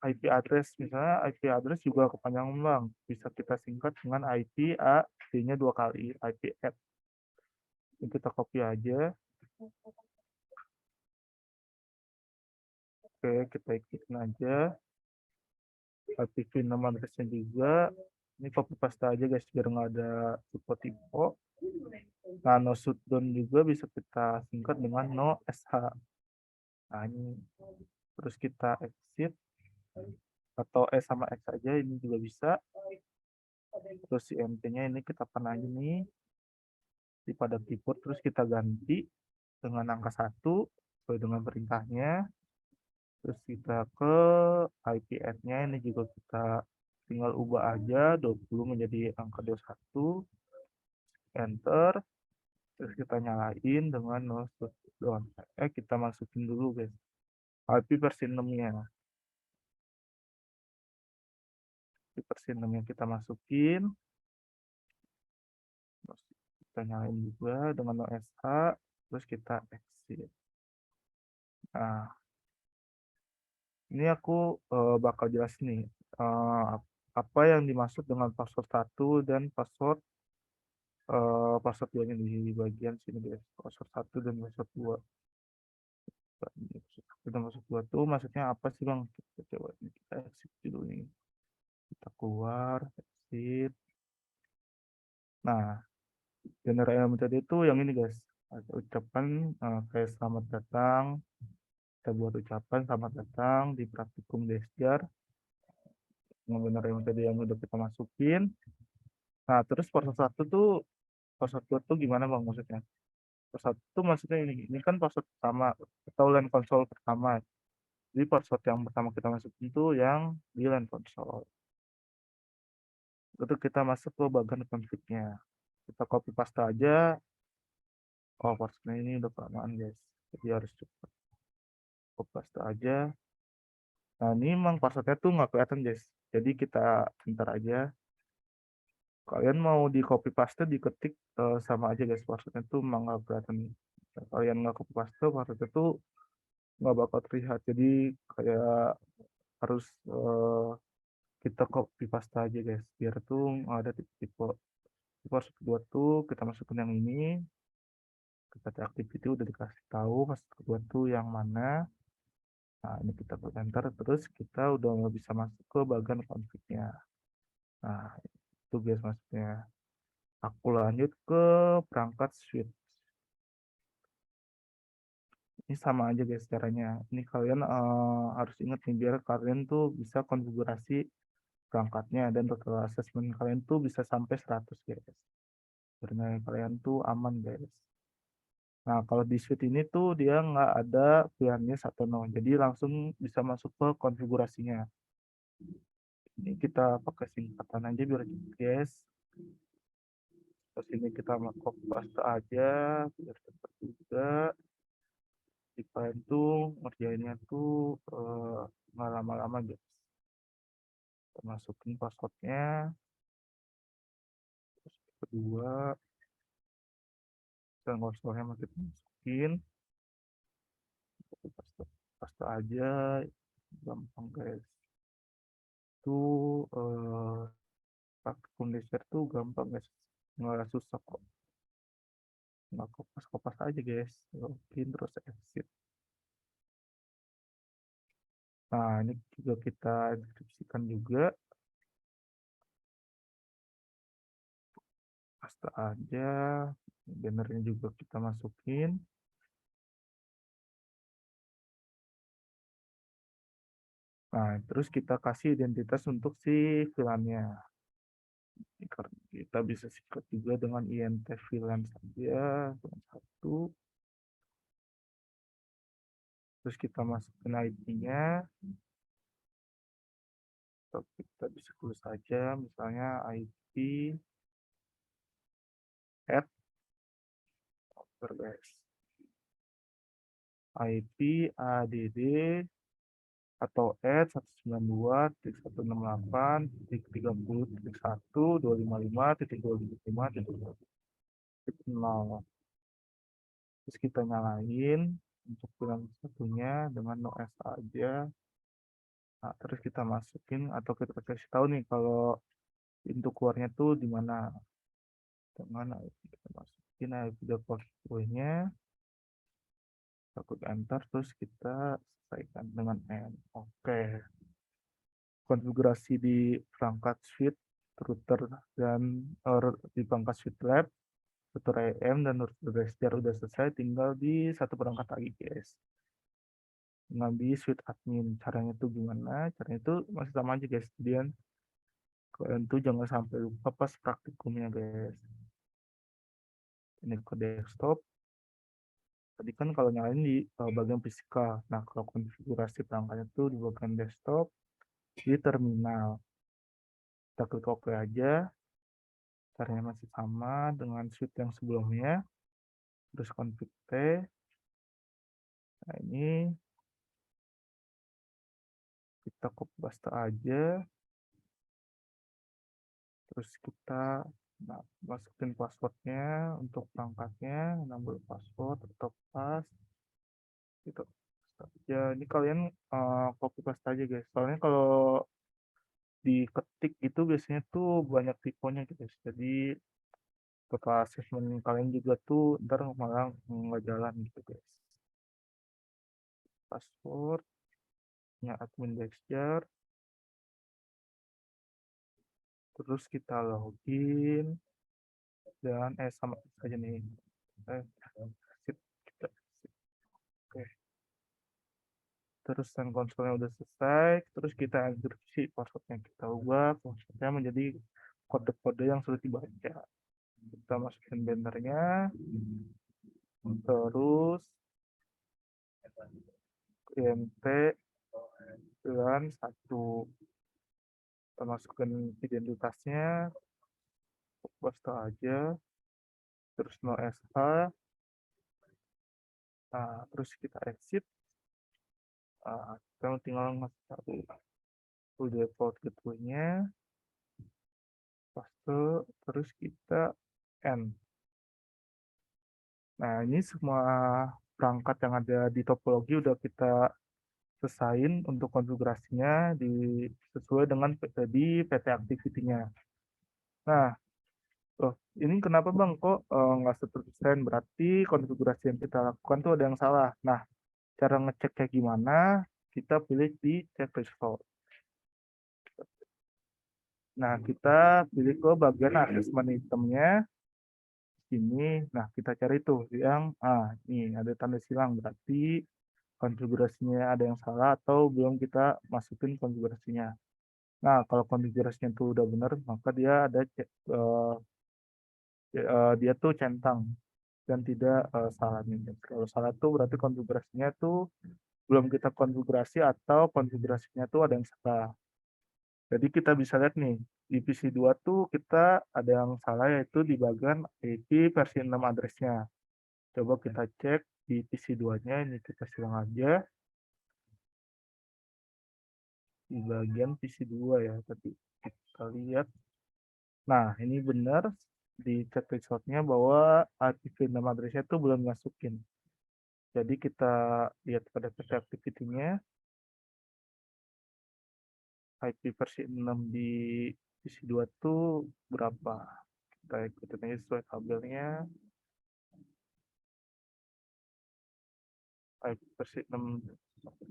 IP address misalnya IP address juga kepanjangan bang, bisa kita singkat dengan IP A D-nya 2 kali IP add. Ini kita copy aja. Oke, kita ikutin aja. Aktifin nama addressnya juga. Ini copy paste aja guys biar nggak ada typo. Nah, no shutdown juga bisa kita singkat dengan no sh. Nah, ini terus kita exit atau S sama X aja ini juga bisa. Terus si MT-nya ini kita pernah aja nih di pada keyboard, terus kita ganti dengan angka 1 sesuai dengan perintahnya. Terus kita ke IP add-nya ini juga kita tinggal ubah aja 20 menjadi angka 21. Enter. Terus kita nyalain dengan no shutdown. Kita masukin dulu guys IP versi 6-nya. Di versi 6-nya kita masukin. Terus kita nyalain juga dengan no sh. Terus kita exit. Nah, ini aku bakal jelas nih apa yang dimaksud dengan password 1 dan password 2-nya di bagian sini guys. Password 1 dan password 2. Kita masuk 2 tuh maksudnya apa sih bang? Kita coba ini kita exit dulu nih. Kita keluar, exit. Nah, genre yang tadi itu yang ini guys. Ada ucapan kayak selamat datang. Kita buat ucapan selamat datang di praktikum Desjar. Yang benar yang tadi yang udah kita masukin. Nah, terus password 1 tuh password 2 tuh gimana bang maksudnya? Password itu maksudnya ini kan password pertama atau LAN console pertama. Jadi password yang pertama kita masukin itu yang di LAN console. itu kita masuk ke bagian config-nya. Kita copy paste aja. Oh, passwordnya ini udah kelamaan guys, jadi harus cepat. Copy paste aja. Nah, ini memang passwordnya tuh nggak kelihatan guys, jadi kita enter aja. Kalian mau di copy paste diketik sama aja guys, passwordnya tuh emang nggak kelihatan. Nah, kalian nggak copy paste, passwordnya tuh nggak bakal terlihat, jadi kayak harus kita copy paste aja guys, biar tuh nggak ada tipe. Password kedua tuh kita masukin yang ini, kita activity udah dikasih tahu password kedua tuh yang mana. Nah, ini kita klik enter, terus kita udah nggak bisa masuk ke bagian config-nya. Nah, itu guys maksudnya. Aku lanjut ke perangkat switch. Ini sama aja guys caranya. Ini kalian harus ingat nih, biar kalian tuh bisa konfigurasi perangkatnya dan total assessment kalian tuh bisa sampai 100 guys. Karena kalian tuh aman guys. Nah, kalau di suite ini tuh dia nggak ada pilihannya 1 0, jadi langsung bisa masuk ke konfigurasinya. Ini kita pakai singkatan aja biar cepet guys. Terus ini kita mau copy paste aja biar cepat juga. Di kalian tuh ngerjainnya tuh nggak lama-lama guys. Kita masukin passwordnya. Terus kedua, dan konsolnya masih masukin. Paste aja, gampang guys. Itu praktikum dasar tuh gampang guys, nggak susah kok. Nggak kopas aja guys, login terus exit. Nah, ini juga kita deskripsikan juga. Paste aja, bannernya juga kita masukin. Nah, terus kita kasih identitas untuk si VLAN-nya. Kita bisa sikat juga dengan int VLAN saja, satu. Terus kita masukin IP-nya. Atau kita bisa tulis saja, misalnya IP add guys. IP ADD atau add 198.168.1.255.255.0. Terus kita nyalain untuk bilang satunya dengan no S aja. Nah, terus kita masukin atau kita kasih tahu nih kalau pintu keluarnya tuh di mana. Dengan kita masukin IP depository-nya. Kita klik enter, terus kita selesaikan dengan N. Oke. Konfigurasi di perangkat switch, router, dan di perangkat switch lab, router AM dan router desktop udah selesai, tinggal di satu perangkat lagi guys. Ngambil switch admin. Caranya tuh gimana? Caranya itu masih sama aja guys. Kemudian kalian tuh jangan sampai lupa pas praktikumnya guys. Ini ke desktop. Tadi kan kalau nyalain di bagian fisikal. Nah, kalau konfigurasi perangkatnya tuh di bagian desktop, di terminal. Kita klik OK aja. Caranya masih sama dengan switch yang sebelumnya. Terus config T. Nah, ini kita copy paste aja. Terus kita masukin passwordnya untuk perangkatnya, nambah password atau pas gitu ya. Ini kalian copy paste aja guys, soalnya kalau diketik itu biasanya tuh banyak tipenya gitu guys, jadi total assessment kalian juga tuh ntar malah nggak jalan gitu guys. Passwordnya admin Dexter, terus kita login dan sama saja nih oke. Terus dan konsolnya udah selesai, terus kita enkripsi passwordnya, kita ubah passwordnya menjadi kode-kode yang sulit dibaca. Kita masukin bannernya, terus int dan 1. Kita masukkan identitasnya, post aja, terus no SH. Nah, terus kita exit. Kita tinggal masuk satu full default gateway-nya, paste, terus kita end. Nah, ini semua perangkat yang ada di topologi udah kita selesain untuk konfigurasinya sesuai dengan di PT activity-nya. Nah, ini kenapa Bang kok nggak 100%? Berarti konfigurasi yang kita lakukan tuh ada yang salah. Nah, cara ngecek kayak gimana? Kita pilih di check result. Nah, kita pilih ke bagian assessment itemnya ini. Nah, kita cari tuh yang ini ada tanda silang, berarti konfigurasinya ada yang salah atau belum kita masukin konfigurasinya. Nah, kalau konfigurasinya itu udah benar, maka dia ada dia tuh centang dan tidak salah nih. Kalau salah tuh berarti konfigurasinya tuh belum kita konfigurasi atau konfigurasinya tuh ada yang salah. Jadi kita bisa lihat nih, di PC2 tuh kita ada yang salah yaitu di bagian IP versi 6 address-nya. Coba kita cek di PC2-nya, ini kita silang aja. Di bagian PC2 ya, tapi kita lihat. Nah, ini benar di cek result-nya bahwa IP6 address-nya itu belum masukin. Jadi kita lihat pada PT activity-nya, IP versi 6 di PC2 itu berapa? Kita ikutin aja sesuai tabelnya. IP versi 6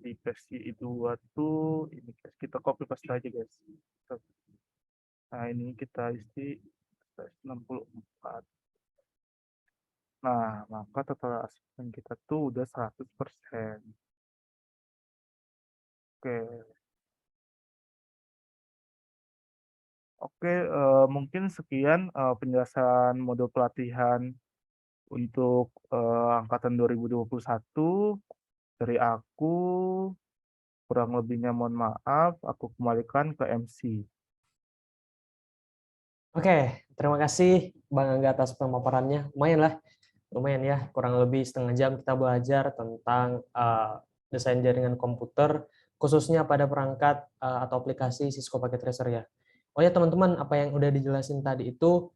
di versi 2 tuh ini guys, kita copy paste aja guys. Nah, ini kita isi 64. Nah, maka total asesmen kita tuh udah 100%. Oke. Oke, mungkin sekian penjelasan modul pelatihan untuk angkatan 2021 dari aku. Kurang lebihnya mohon maaf, aku kembalikan ke MC. Oke, terima kasih Bang Angga atas pemaparannya. Lumayan ya, kurang lebih setengah jam kita belajar tentang desain jaringan komputer, khususnya pada perangkat atau aplikasi Cisco Packet Tracer ya. Oh ya teman-teman, apa yang udah dijelasin tadi itu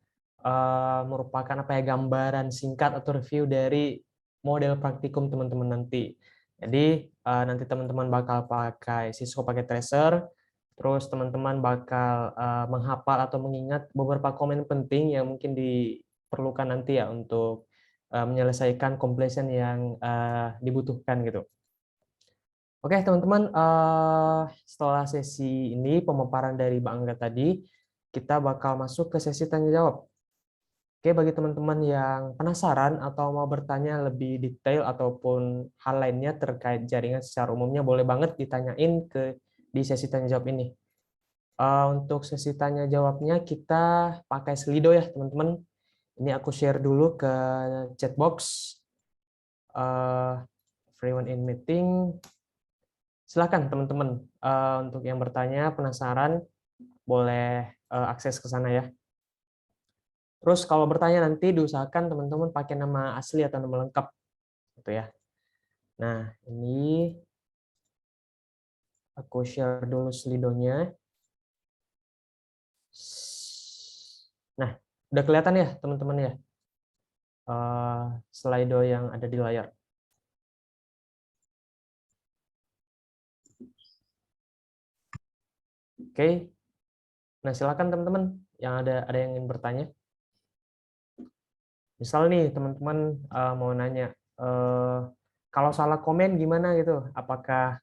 merupakan gambaran singkat atau review dari model praktikum teman-teman nanti. Jadi nanti teman-teman bakal pakai Cisco Packet Tracer, terus teman-teman bakal menghafal atau mengingat beberapa komen penting yang mungkin diperlukan nanti ya untuk menyelesaikan completion yang dibutuhkan gitu. Oke teman-teman, setelah sesi ini pemaparan dari Bang Angga tadi, kita bakal masuk ke sesi tanya jawab. Oke, bagi teman-teman yang penasaran atau mau bertanya lebih detail ataupun hal lainnya terkait jaringan secara umumnya, boleh banget ditanyain di sesi tanya jawab ini. Untuk sesi tanya jawabnya kita pakai Slido ya teman-teman. Ini aku share dulu ke chat box. Everyone in meeting. Silakan teman-teman untuk yang bertanya, penasaran, boleh akses ke sana ya. Terus kalau bertanya nanti diusahakan teman-teman pakai nama asli atau nama lengkap gitu ya. Nah, ini aku share dulu Slido-nya. Nah, udah kelihatan ya teman-teman ya Slido yang ada di layar. Oke. Nah, silakan teman-teman yang ada yang ingin bertanya. Misal nih teman-teman mau nanya, kalau salah komen gimana gitu? Apakah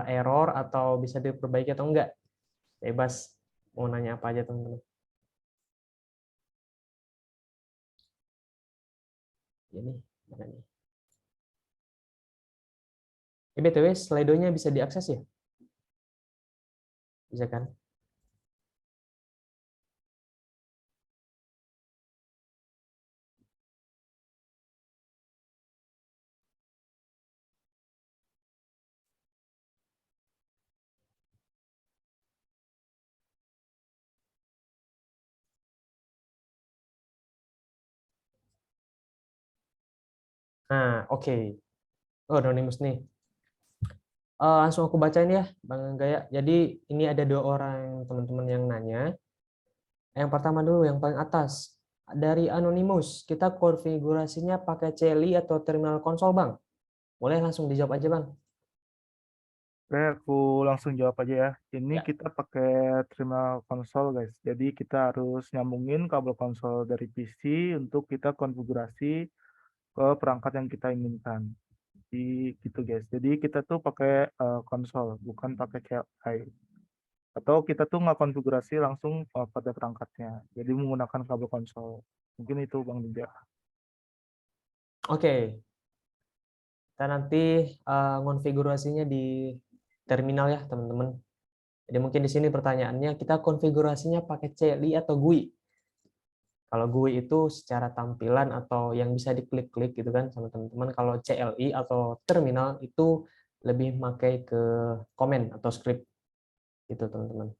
error atau bisa diperbaiki atau enggak? Bebas mau nanya apa aja teman-teman. Ini mana nih? BTW, Slido-nya bisa diakses ya? Bisa kan? Nah, oke. Oh, anonymous nih. Langsung aku bacain ya, Bang Gaya. Jadi ini ada 2 orang teman-teman yang nanya. Yang pertama dulu, yang paling atas. Dari Anonymous, kita konfigurasinya pakai CLI atau terminal konsol, Bang? Boleh langsung dijawab aja, Bang. Oke, aku langsung jawab aja ya. Ini Ya. kita pakai terminal konsol, guys. Jadi kita harus nyambungin kabel konsol dari PC untuk kita konfigurasi ke perangkat yang kita inginkan. Jadi gitu, guys. Jadi kita tuh pakai konsol, bukan pakai CLI. Atau kita tuh nggak konfigurasi langsung pada perangkatnya. Jadi menggunakan kabel konsol. Mungkin itu Bang Ninja. Oke. Kita nanti konfigurasinya di terminal ya, teman-teman. Jadi mungkin di sini pertanyaannya, kita konfigurasinya pakai CLI atau GUI? Kalau GUI itu secara tampilan atau yang bisa diklik-klik gitu kan sama teman-teman. Kalau CLI atau terminal itu lebih pakai ke komen atau script gitu teman-teman.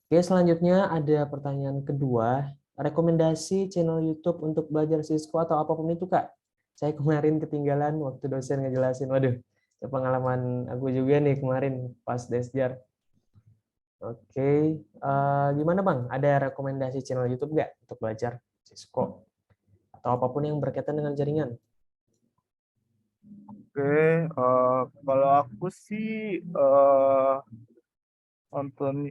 Oke, selanjutnya ada pertanyaan kedua. Rekomendasi channel YouTube untuk belajar Cisco atau apapun itu, Kak. Saya kemarin ketinggalan waktu dosen ngejelasin. Waduh, itu pengalaman aku juga nih kemarin pas Desjar. Oke, gimana Bang? Ada rekomendasi channel YouTube nggak untuk belajar Cisco? Atau apapun yang berkaitan dengan jaringan? Oke, kalau aku sih nonton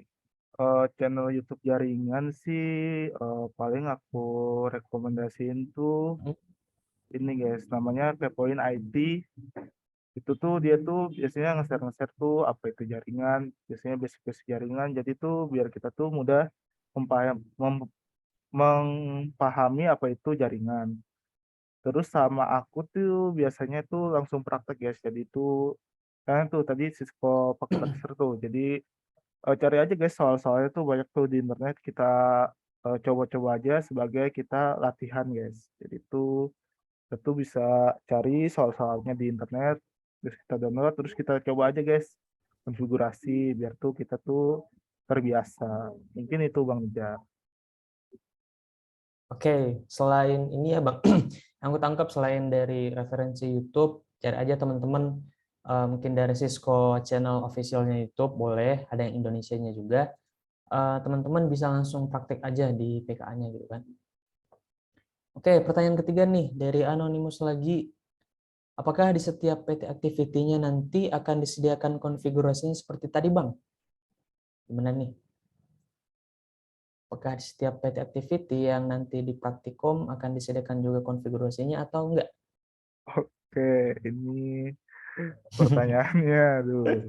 channel YouTube jaringan sih paling aku rekomendasiin tuh Hmm? ini guys, namanya Kepoin IT. Itu tuh dia tuh biasanya nge-share tuh apa itu jaringan, biasanya basic-basic jaringan. Jadi tuh biar kita tuh mudah memahami apa itu jaringan. Terus sama aku tuh biasanya tuh langsung praktek guys. Jadi itu kan tuh tadi Cisco pakai Tracer tuh. Jadi cari aja guys soal-soalnya tuh banyak tuh di internet. Kita coba-coba aja sebagai kita latihan guys. Jadi itu kita tuh bisa cari soal-soalnya di internet, terus kita download, terus kita coba aja guys konfigurasi biar tuh kita tuh terbiasa. Mungkin itu Bang Nija. Oke, selain ini ya Bang, yang aku tangkap selain dari referensi YouTube, cari aja teman-teman mungkin dari Cisco channel officialnya YouTube boleh, ada yang Indonesianya juga. Teman-teman bisa langsung praktek aja di PKA-nya gitu kan. Oke, pertanyaan ketiga nih dari Anonymous lagi. Apakah di setiap PT activity-nya nanti akan disediakan konfigurasinya seperti tadi Bang? Gimana nih? Apakah di setiap PT activity yang nanti di praktikum akan disediakan juga konfigurasinya atau enggak? Oke, ini pertanyaannya, aduh.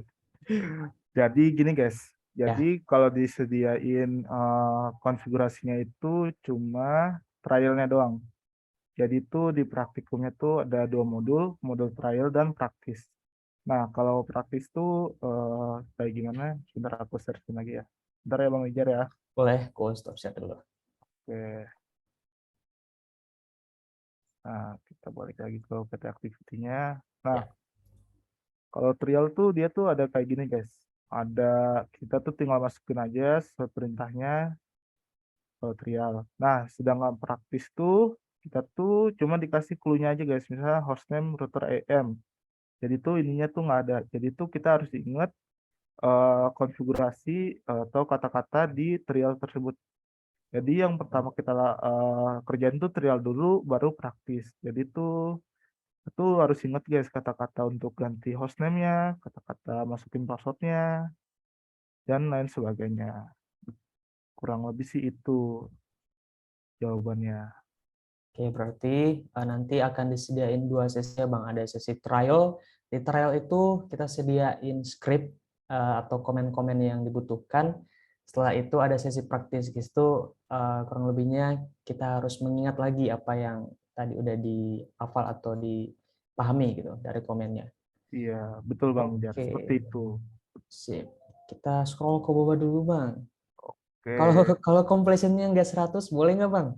Jadi gini guys, Ya, jadi kalau disediain konfigurasinya itu cuma trialnya doang. Jadi itu di praktikumnya tuh ada 2 modul, modul trial dan praktis. Nah, kalau praktis tuh kayak gimana? Sebentar aku searching lagi ya. Bentar ya Bang Ijar ya. boleh. Aku stop share dulu. Oke. Nah, kita balik lagi ke PT activity-nya. Nah, Ya, kalau trial tuh dia tuh ada kayak gini guys. Ada kita tuh tinggal masukin aja sesuai perintahnya kalau trial. Nah, sedangkan praktis tuh kita tuh cuma dikasih clue-nya aja guys. Misalnya hostname router EM. Jadi tuh ininya tuh nggak ada. Jadi tuh kita harus ingat konfigurasi atau kata-kata di trial tersebut. Jadi yang pertama kita kerjain tuh trial dulu, baru praktis. Jadi tuh itu harus ingat guys kata-kata untuk ganti hostname-nya, kata-kata masukin password-nya, dan lain sebagainya. Kurang lebih sih itu jawabannya. oke, berarti nanti akan disediain 2 sesi ya Bang. Ada sesi trial. Di trial itu kita sediain script atau komen-komen yang dibutuhkan. Setelah itu ada sesi praktis gitu. Kurang lebihnya kita harus mengingat lagi apa yang tadi udah dihafal atau dipahami gitu dari komennya. Iya, betul Bang Jar. Oke, Seperti itu. sip. Kita scroll ke bawah dulu Bang. Kalau Oke. kalau completionnya nggak 100, boleh nggak Bang?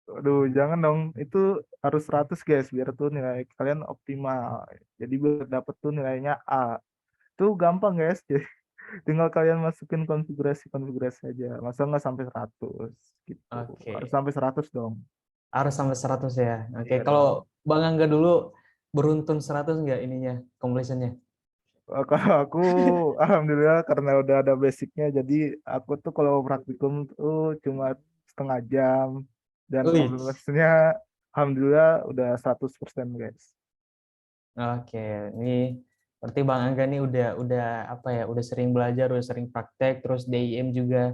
Aduh, jangan dong. Itu harus 100 guys, biar tuh nilai kalian optimal. Jadi biar dapet tuh nilainya A. Itu gampang guys. Jadi tinggal kalian masukin konfigurasi-konfigurasi aja. Masa nggak sampai 100 gitu. Harus Oke. sampai 100 dong. Harus sampai 100 ya. Oke, Iya kalau dong. Bang Angga dulu beruntun 100 nggak ininya, completion-nya? Kalau aku alhamdulillah karena udah ada basicnya, jadi aku tuh kalau praktikum tuh cuma setengah jam dan Wih. kompleksitasnya alhamdulillah udah 100% guys. Oke, ini berarti Bang Angga nih udah apa ya, udah sering belajar, udah sering praktek, terus DIM juga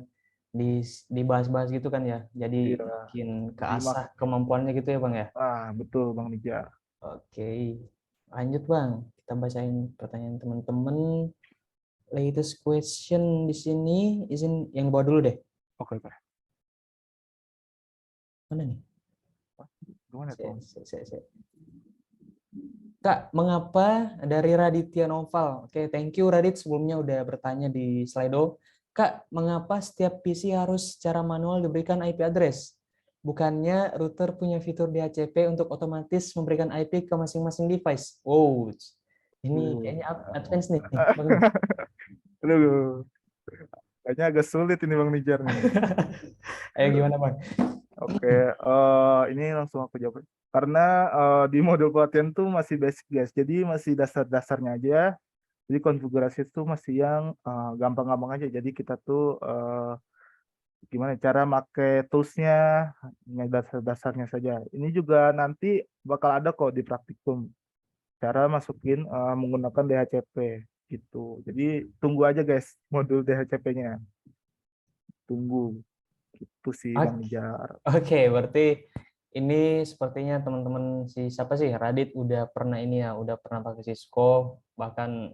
dibahas-bahas gitu kan ya. Jadi Iya, makin jadi keasah kemampuannya gitu ya Bang ya. betul Bang Nija. Oke, lanjut Bang. Kita bacain pertanyaan teman-teman. Latest question di sini, izin yang bawah dulu deh. Oke, Pak. Mana nih? Gimana tuh? Kak, mengapa dari Raditya Noval? Oke, thank you Radit sebelumnya udah bertanya di Slido. Kak, mengapa setiap PC harus secara manual diberikan IP address? Bukannya router punya fitur DHCP untuk otomatis memberikan IP ke masing-masing device? Wow, ini kayaknya advance nih. Aduh, kayaknya agak sulit ini Bang Nijar nih. Ayo gimana Bang? Oke, ini langsung aku jawab. Karena di modul pelatihan tuh masih basic guys, jadi masih dasar-dasarnya aja. Jadi konfigurasi itu masih yang gampang-gampang aja. Jadi kita tuh gimana cara pakai toolsnya, hanya dasar-dasarnya saja. Ini juga nanti bakal ada kok di praktikum. Cara masukin menggunakan DHCP gitu. Jadi tunggu aja guys modul DHCP-nya. Tunggu. Itu sih Bang Nijar. Oke, berarti ini sepertinya teman-teman siapa sih Radit udah pernah ini ya, udah pernah pakai Cisco, bahkan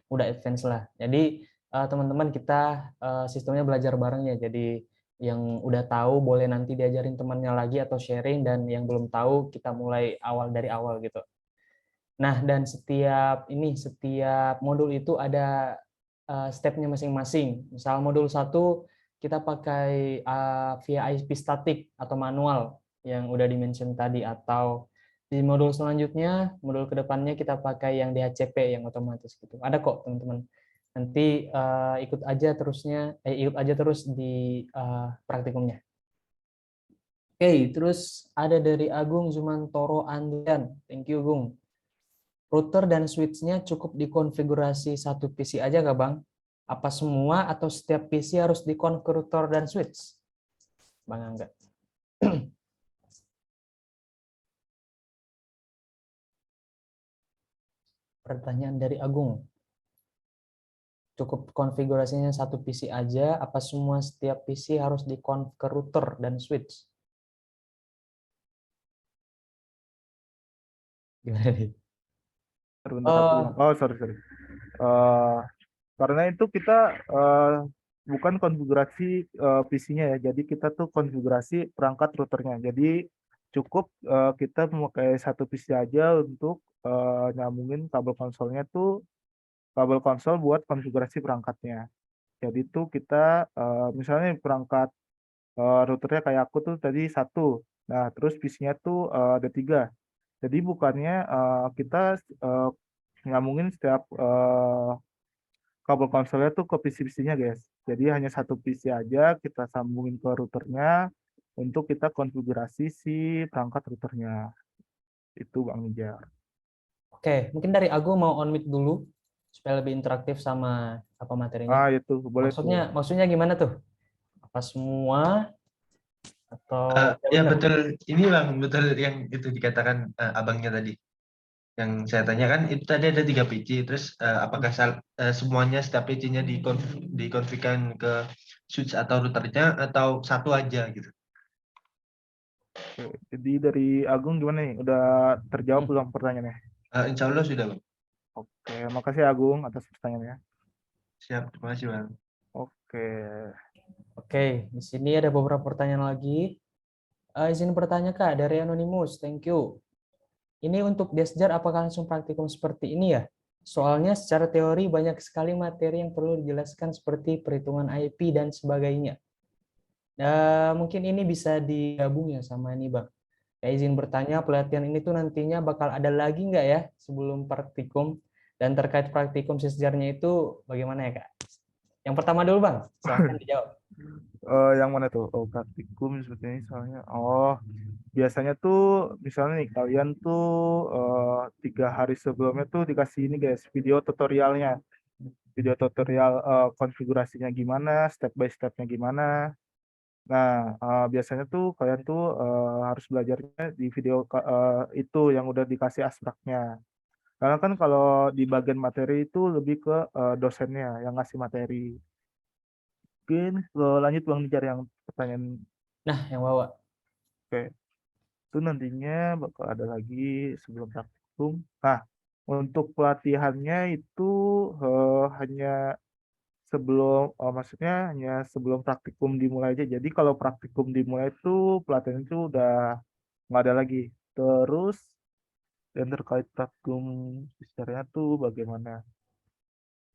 udah advance lah. Jadi teman-teman kita sistemnya belajar bareng ya. Jadi yang udah tahu boleh nanti diajarin temannya lagi atau sharing, dan yang belum tahu kita mulai dari awal gitu. Nah, dan setiap modul itu ada stepnya masing-masing. Misal modul 1 kita pakai via IP statik atau manual yang udah di-mention tadi, atau di modul selanjutnya, modul kedepannya kita pakai yang DHCP yang otomatis gitu. Ada kok teman-teman. Nanti ikut aja terus di praktikumnya. Oke, terus ada dari Agung Zumantoro Andrian. Thank you, Gung. Router dan switch-nya cukup dikonfigurasi satu PC aja nggak, Bang? Apa semua atau setiap PC harus dikonfigurasi router dan switch? Bang Angga. Pertanyaan dari Agung. Cukup konfigurasinya satu PC aja, apa semua setiap PC harus dikonfigurasi router dan switch? Gimana nih? Oh, sorry. Karena itu kita bukan konfigurasi PC-nya ya, jadi kita tuh konfigurasi perangkat routernya. Jadi cukup kita memakai satu PC aja untuk nyambungin kabel konsolnya tuh, kabel konsol buat konfigurasi perangkatnya. Jadi tuh kita misalnya perangkat routernya kayak aku tuh tadi 1, nah terus PC-nya tuh ada 3. Jadi bukannya kita nyambungin setiap kabel konsolnya tuh ke PC-PC-nya guys. Jadi hanya satu PC aja kita sambungin ke routernya untuk kita konfigurasi si perangkat routernya. Itu Bang Nijar. Oke, mungkin dari Agung mau on mic dulu supaya lebih interaktif sama apa materinya. Itu boleh tuh. Maksudnya gimana tuh? Apa semua atau ya benar? betul ini Bang, betul yang itu dikatakan abangnya tadi. Yang saya tanyakan itu tadi ada 3 PC, terus apakah semuanya setiap PC-nya dikonfigurkan ke switch atau routernya atau satu aja gitu? Jadi dari Agung gimana nih? Udah terjawab belum pertanyaannya? Insya Allah sudah Bang. Oke, makasih Agung atas pertanyaannya. Siap, terima kasih Bang. Oke, di sini ada beberapa pertanyaan lagi. Izin bertanya Kak, dari Anonymous, thank you. Ini untuk Desjar apakah langsung praktikum seperti ini ya? Soalnya secara teori banyak sekali materi yang perlu dijelaskan seperti perhitungan IP dan sebagainya. Mungkin ini bisa digabung ya sama ini Bang. Izin bertanya, pelatihan ini tuh nantinya bakal ada lagi nggak ya sebelum praktikum? Dan terkait praktikum sejarahnya itu bagaimana ya Kak? Yang pertama dulu Bang, silahkan dijawab. Yang mana tuh? Oh, praktikum seperti ini soalnya. Oh, biasanya tuh misalnya nih kalian tuh 3 hari sebelumnya tuh dikasih ini guys, video tutorialnya. Video tutorial konfigurasinya gimana, step by stepnya gimana. Nah, biasanya tuh kalian tuh harus belajarnya di video itu yang udah dikasih abstraknya. Karena kan kalau di bagian materi itu lebih ke dosennya yang ngasih materi. Mungkin lanjut Bang Nijar yang pertanyaan. Nah, yang bawa. Oke, itu nantinya bakal ada lagi sebelum praktikum. Nah, untuk pelatihannya itu hanya maksudnya hanya sebelum praktikum dimulai aja. Jadi kalau praktikum dimulai itu pelatihan itu udah nggak ada lagi. Terus dan terkait praktikum sejarahnya tuh bagaimana?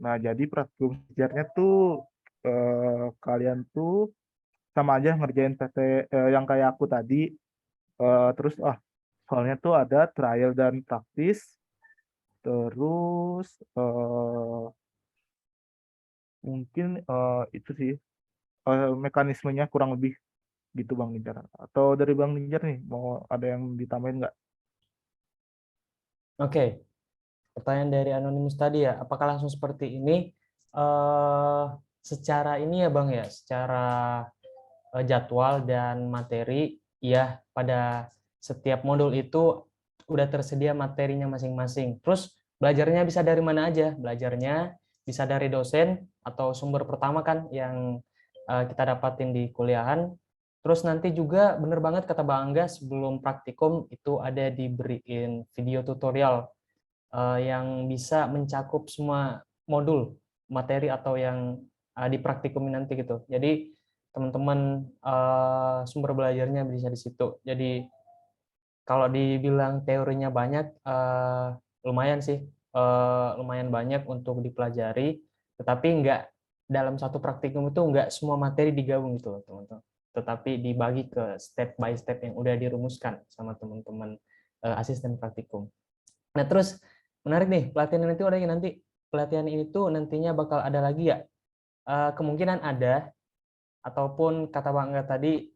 Nah, jadi praktikum sejarahnya tuh kalian tuh sama aja ngerjain PT yang kayak aku tadi. Terus soalnya tuh ada trial dan praktis. Terus mungkin itu sih mekanismenya kurang lebih gitu Bang Ninjar. Atau dari Bang Ninjar nih mau ada yang ditambahin nggak? Oke, pertanyaan dari Anonymous tadi ya, apakah langsung seperti ini? Secara ini ya Bang ya, secara jadwal dan materi, ya pada setiap modul itu udah tersedia materinya masing-masing. Terus belajarnya bisa dari mana aja? Belajarnya bisa dari dosen atau sumber pertama kan yang kita dapatin di kuliahan. Terus nanti juga bener banget kata Bang Angga, sebelum praktikum itu ada diberiin video tutorial yang bisa mencakup semua modul materi atau yang di praktikum nanti gitu. Jadi teman-teman sumber belajarnya bisa di situ. Jadi kalau dibilang teorinya banyak, lumayan sih, lumayan banyak untuk dipelajari. Tetapi nggak dalam satu praktikum itu nggak semua materi digabung gitu loh teman-teman. Tetapi dibagi ke step by step yang udah dirumuskan sama teman-teman asisten praktikum. Nah terus menarik nih, pelatihan itu ada nanti, pelatihan ini tuh nantinya bakal ada lagi ya? Kemungkinan ada, ataupun kata Bang Angga tadi,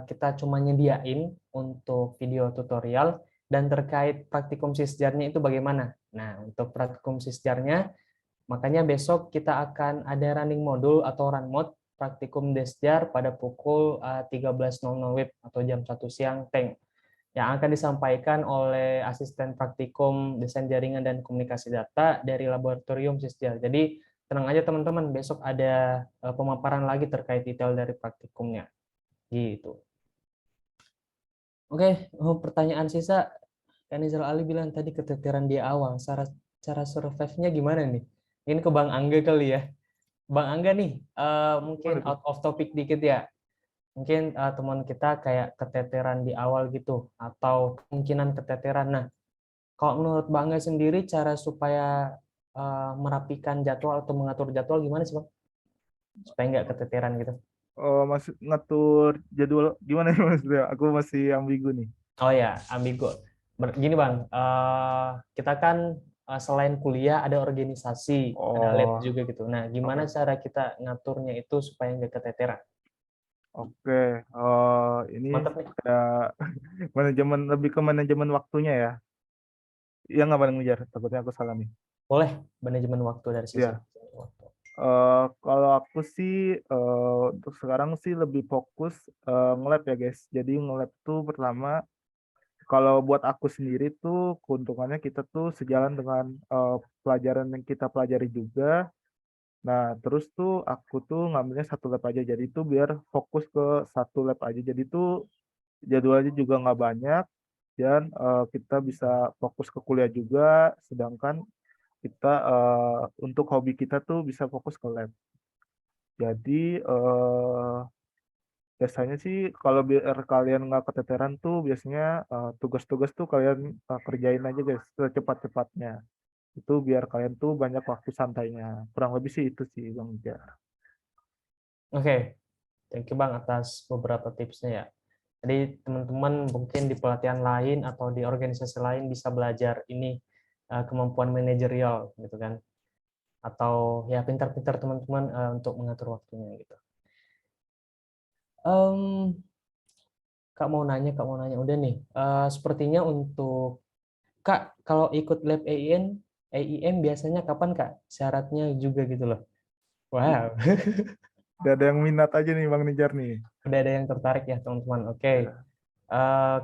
kita cuma nyediain untuk video tutorial, dan terkait praktikum sisjarnya itu bagaimana? Nah, untuk praktikum sisjarnya, makanya besok kita akan ada running modul atau run mode praktikum desjar pada pukul 13.00 WIB atau jam 1 siang Teng, yang akan disampaikan oleh asisten praktikum desain jaringan dan komunikasi data dari laboratorium Sisjar. Jadi tenang aja teman-teman, besok ada pemaparan lagi terkait detail dari praktikumnya. Gitu. Oke, pertanyaan sisa, Kanizal Ali bilang tadi keteteran di awal, cara survive-nya gimana nih? Ini ke Bang Angga kali ya. Bang Angga nih, mungkin out of topic dikit ya. Mungkin teman kita kayak keteteran di awal gitu, atau kemungkinan keteteran. Nah, kalau menurut Bang Angga sendiri, cara supaya merapikan jadwal atau mengatur jadwal gimana sih Bang? Supaya nggak keteteran gitu. Masih ngatur jadwal gimana ya maksudnya? Aku masih ambigu nih. Oh ya, ambigu. Gini Bang, kita kan selain kuliah ada organisasi, ada lab Oh, juga gitu. Nah, gimana oke. cara kita ngaturnya itu supaya nggak keteteran? Oke, ini Mantap nih. kayak manajemen lebih ke manajemen waktunya ya. Iya nggak Bang Nijar? Takutnya aku salah nih. Boleh manajemen waktu dari sisi Iya. waktu. Kalau aku sih untuk sekarang sih lebih fokus nge-lab ya guys. Jadi nge-lab tuh pertama kalau buat aku sendiri tuh keuntungannya kita tuh sejalan dengan pelajaran yang kita pelajari juga. Nah, terus tuh aku tuh ngambilnya satu lab aja. Jadi tuh biar fokus ke satu lab aja. Jadi tuh jadwalnya juga nggak banyak dan kita bisa fokus ke kuliah juga. Sedangkan kita untuk hobi kita tuh bisa fokus ke lab. Jadi biasanya sih kalau biar kalian nggak keteteran tuh biasanya tugas-tugas tuh kalian kerjain aja guys secepat-cepatnya. Itu biar kalian tuh banyak waktu santainya. Kurang lebih sih itu sih Bang Jar. Oke, thank you Bang atas beberapa tipsnya ya. Jadi teman-teman mungkin di pelatihan lain atau di organisasi lain bisa belajar ini kemampuan manajerial gitu kan. atau ya pintar-pintar teman-teman untuk mengatur waktunya gitu. Em, Kak mau nanya, udah nih. Sepertinya untuk Kak, kalau ikut lab AIM biasanya kapan Kak? Syaratnya juga gitu loh. Wow, Udah ada yang minat aja nih Bang Nijar nih. udah ada yang tertarik ya teman-teman. Oke. Ya.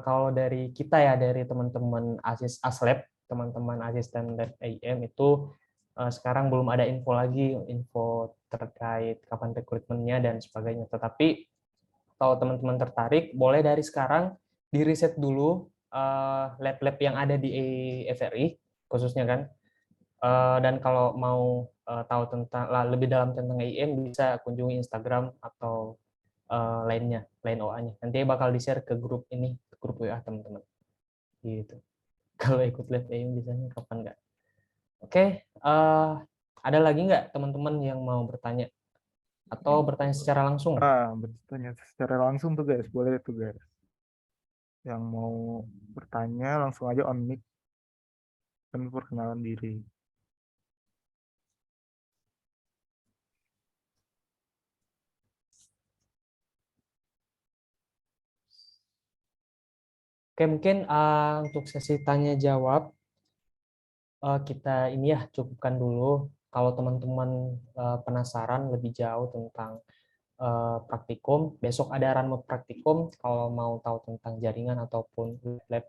Kalau dari kita ya, dari teman-teman ASLab, teman-teman asisten lab AIM itu sekarang belum ada info lagi, info terkait kapan rekrutmennya dan sebagainya. Tetapi kalau teman-teman tertarik, boleh dari sekarang di riset dulu lab-lab yang ada di FRI khususnya kan. Dan kalau mau tahu tentang lebih dalam tentang AIM, bisa kunjungi Instagram atau lainnya, lain OA-nya. Nanti bakal di-share ke grup ini, ke grup WA teman-teman. Gitu. Kalau ikut live AIM biasanya kapan nggak? Oke, ada lagi nggak teman-teman yang mau bertanya? Atau bertanya secara langsung? Bertanya secara langsung tuh guys, boleh tuh guys. Yang mau bertanya langsung aja on mic dan perkenalan diri. Oke, mungkin untuk sesi tanya jawab kita ini ya cukupkan dulu. Kalau teman-teman penasaran lebih jauh tentang praktikum, besok ada Ranma praktikum. Kalau mau tahu tentang jaringan ataupun lab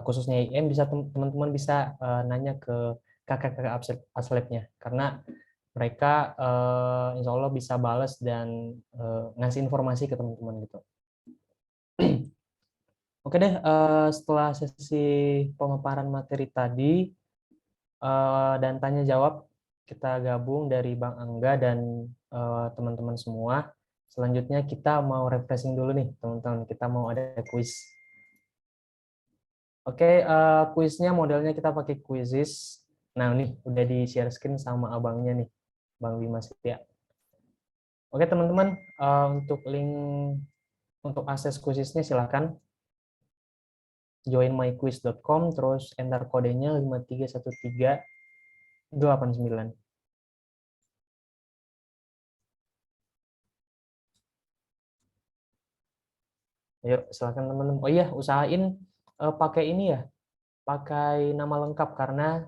khususnya IM, bisa teman-teman bisa nanya ke kakak-kakak aslabnya, karena mereka insya Allah bisa balas dan ngasih informasi ke teman-teman gitu. Oke deh, setelah sesi pemaparan materi tadi dan tanya jawab, kita gabung dari Bang Angga dan teman-teman semua. Selanjutnya kita mau refreshing dulu nih teman-teman, kita mau ada kuis. Oke, kuisnya modelnya kita pakai Quizizz. Nah nih udah di share screen sama abangnya nih, Bang Bima Setia. Oke teman-teman, untuk link untuk akses kuisisnya silahkan joinmyquiz.com, terus enter kodenya 531389. Ayo silahkan teman-teman. Oh iya, usahain pakai ini ya, pakai nama lengkap, karena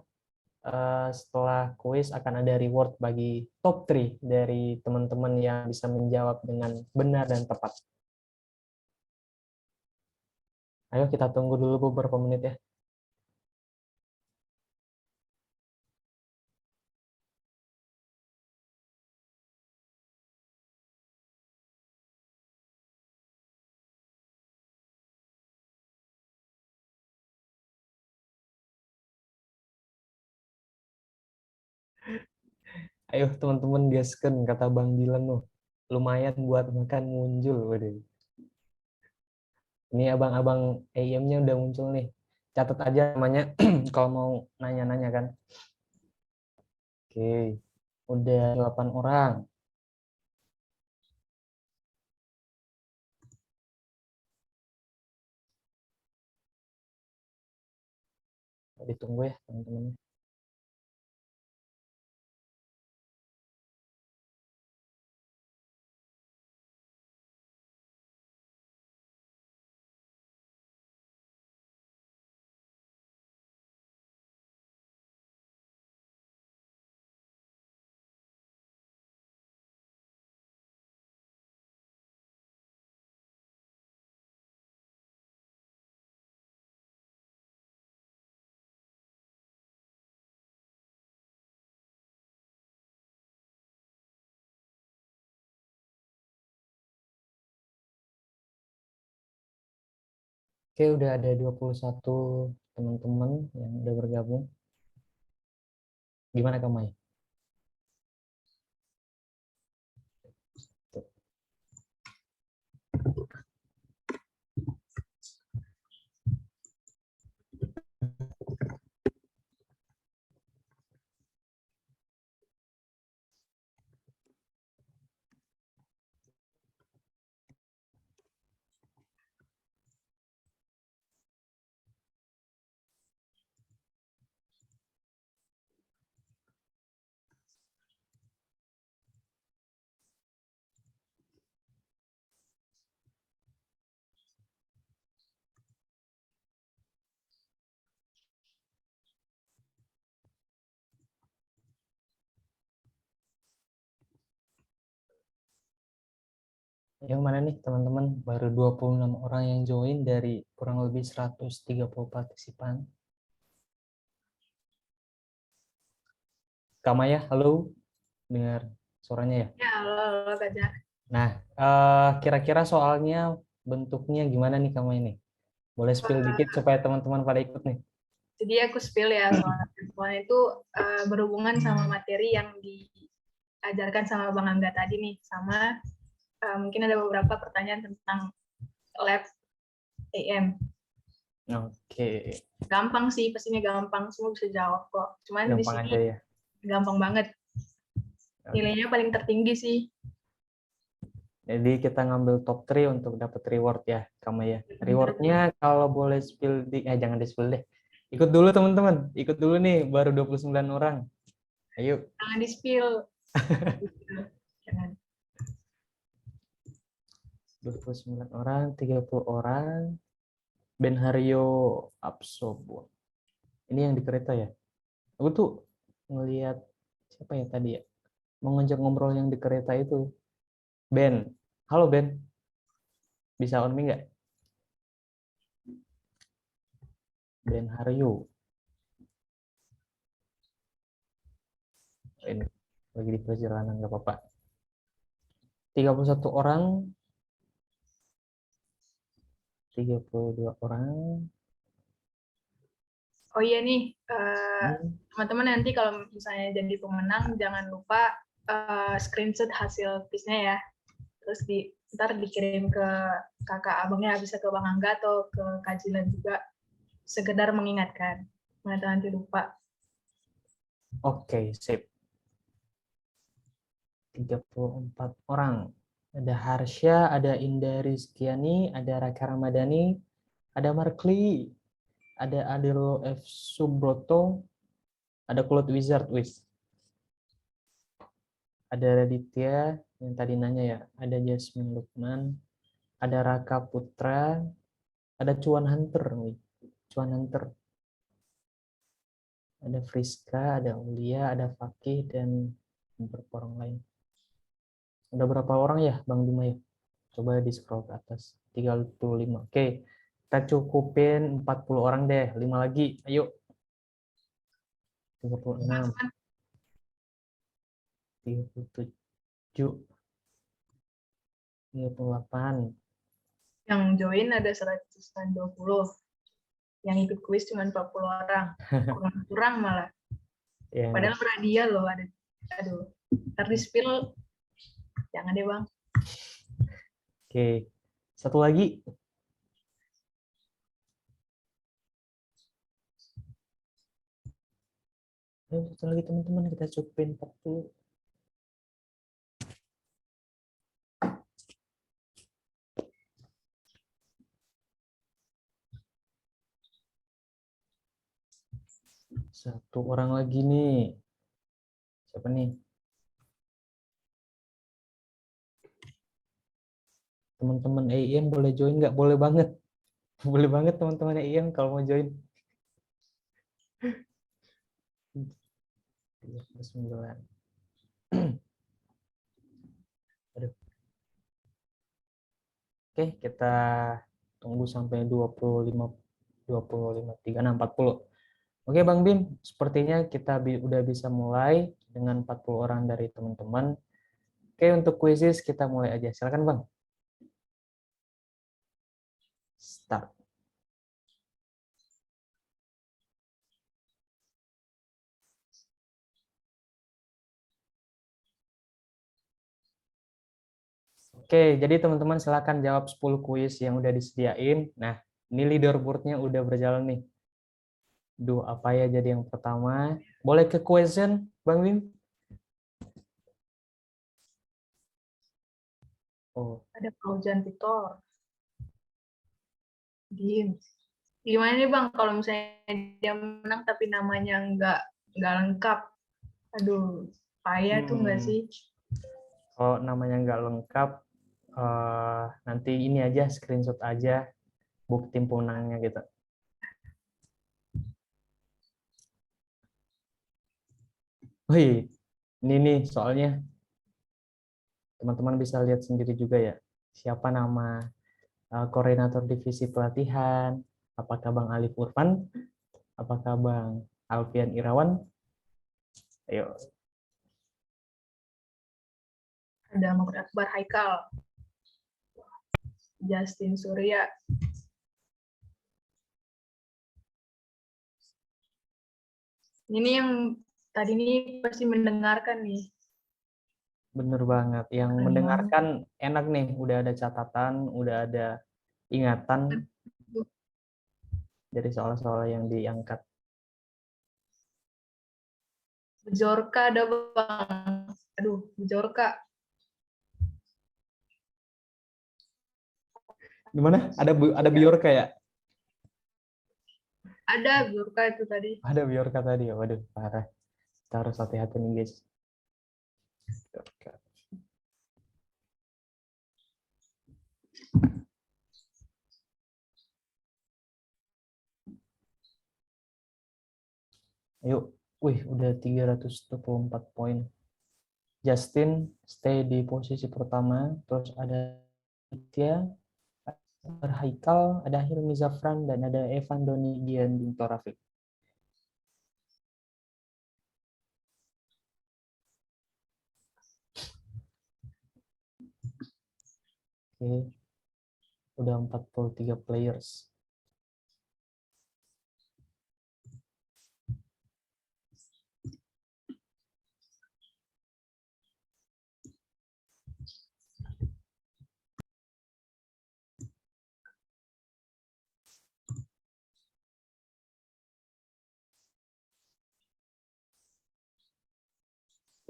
setelah kuis akan ada reward bagi top 3 dari teman-teman yang bisa menjawab dengan benar dan tepat. Ayo kita tunggu dulu beberapa menit ya. Ayo teman-teman gaskan, kata Bang Dilan tuh. Lumayan buat makan muncul. Waduh. Ini abang-abang AM-nya udah muncul nih. Catat aja namanya kalau mau nanya-nanya kan. Oke, udah 8 orang. Ditunggu ya teman-teman. Oke, udah ada 21 teman-teman yang udah bergabung. Gimana Kak Mai? Yang mana nih teman-teman? Baru 26 orang yang join dari kurang lebih 130 partisipan. Kak Maya, halo. Dengar suaranya ya? Ya, halo Kak Jah. Nah, kira-kira soalnya bentuknya gimana nih Kak Maya nih? Boleh spill dikit supaya teman-teman pada ikut nih. Jadi aku spill ya, soalnya itu berhubungan sama materi yang diajarkan sama Bang Angga tadi nih, sama mungkin ada beberapa pertanyaan tentang lab AM. Oke, Gampang sih, pastinya gampang, semua bisa jawab kok. Cuman di gampang sini aja ya. gampang banget, nilainya paling tertinggi sih. Jadi kita ngambil top 3 untuk dapat reward ya, kamu ya. Rewardnya kalau boleh spill jangan di spill deh. Ikut dulu teman-teman, ikut dulu nih, baru 29 orang. Ayo. Jangan di spill. Jangan. 29 orang, 30 orang. Ben Hario Absobo. Ini yang di kereta ya. Aku tuh ngelihat siapa ya tadi ya? Mau ngajak ngobrol yang di kereta itu. Ben. Halo Ben. Bisa on mic nggak? Ben Hario. Ini lagi di perjalanan nggak apa-apa. 31 orang. 32 orang. Oh iya nih, Hmm. teman-teman nanti kalau misalnya jadi pemenang jangan lupa screenshot hasil quiznya ya. Terus ntar dikirim ke kakak abangnya, bisa ke Bang Angga atau ke Kak Jilan juga, sekedar mengingatkan. Nanti lupa. Oke, sip. 34 orang. Ada Harsha, ada Indah Rizkiani, ada Raka Ramadhani, ada Markli, ada Adelo F. Subroto, ada Cloud Wizard, ada Raditya yang tadi nanya ya, ada Jasmine Lukman, ada Raka Putra, ada Cuan Hunter, Cuan Hunter, ada Friska, ada Ulia, ada Fakih, dan beberapa orang lain. Udah berapa orang ya Bang Bima ya? Coba di scroll ke atas. 35. Oke. Kita cukupin 40 orang deh. 5 lagi. Ayo. 36. 37. 38. Yang join ada 120. Yang ikut kuis cuma 40 orang. Kurang malah. Ya, Padahal berhadiah loh ada. Aduh. Ntar di spill. Jangan deh Bang. oke. Satu lagi. Ayo, satu lagi teman-teman. Kita cukupin 40. Satu orang lagi nih. Siapa nih? Teman-teman AIM boleh join nggak? Boleh banget. Boleh banget teman-teman AIM kalau mau join. 39. Aduh. Oke, kita tunggu sampai 25, 36, 40. Oke, Bang Bim, sepertinya kita udah bisa mulai dengan 40 orang dari teman-teman. Oke, untuk kuisis kita mulai aja. Silakan, Bang. Start. Oke, jadi teman-teman silakan jawab 10 kuis yang udah disediain. Nah, ini leaderboard-nya udah berjalan nih. Duh, apa ya jadi yang pertama? Boleh ke question, Bang Bim? Oh, Ada Paujan Titor. Diem. Gimana nih Bang kalau misalnya dia menang tapi namanya nggak lengkap? Aduh, payah tuh nggak sih? kalau namanya nggak lengkap, nanti ini aja, screenshot aja bukti pemenangnya gitu. Wih, ini nih soalnya teman-teman bisa lihat sendiri juga ya. Siapa nama koordinator divisi pelatihan? Apakah Bang Alif Urfan? Apakah Bang Alfian Irawan? Ayo. Ada Muhammad Akbar Haikal, Justin Surya. Ini yang tadi ini pasti mendengarkan nih. Bener banget. Yang Keren mendengarkan enak nih. Udah ada catatan, udah ada ingatan dari soal-soal yang diangkat. Bejorka ada Bang. Aduh, Bejorka. Gimana? Ada Biorka ya? Ada Bejorka itu tadi. Ada Biorka tadi ya. Waduh, parah. Kita harus hati-hati nih, guys. Biorka. Ayo. Wih, udah 324 poin. Justin stay di posisi pertama. Terus ada Tia, ada Haikal, ada Hilmi Zafran, dan ada Evan Doni Gian Binto Rafiq. Oke. Udah 43 players.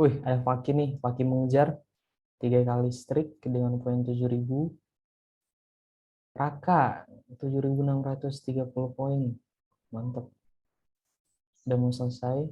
Wih, ada Faki nih. Faki mengejar 3 kali streak dengan poin 7.000. Raka 7.630 poin. Mantap. Udah mau selesai.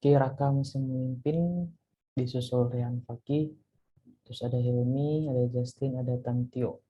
Oke, Raka masih memimpin, disusul Rian Faki, terus ada Hilmi, ada Justin, ada Tantio.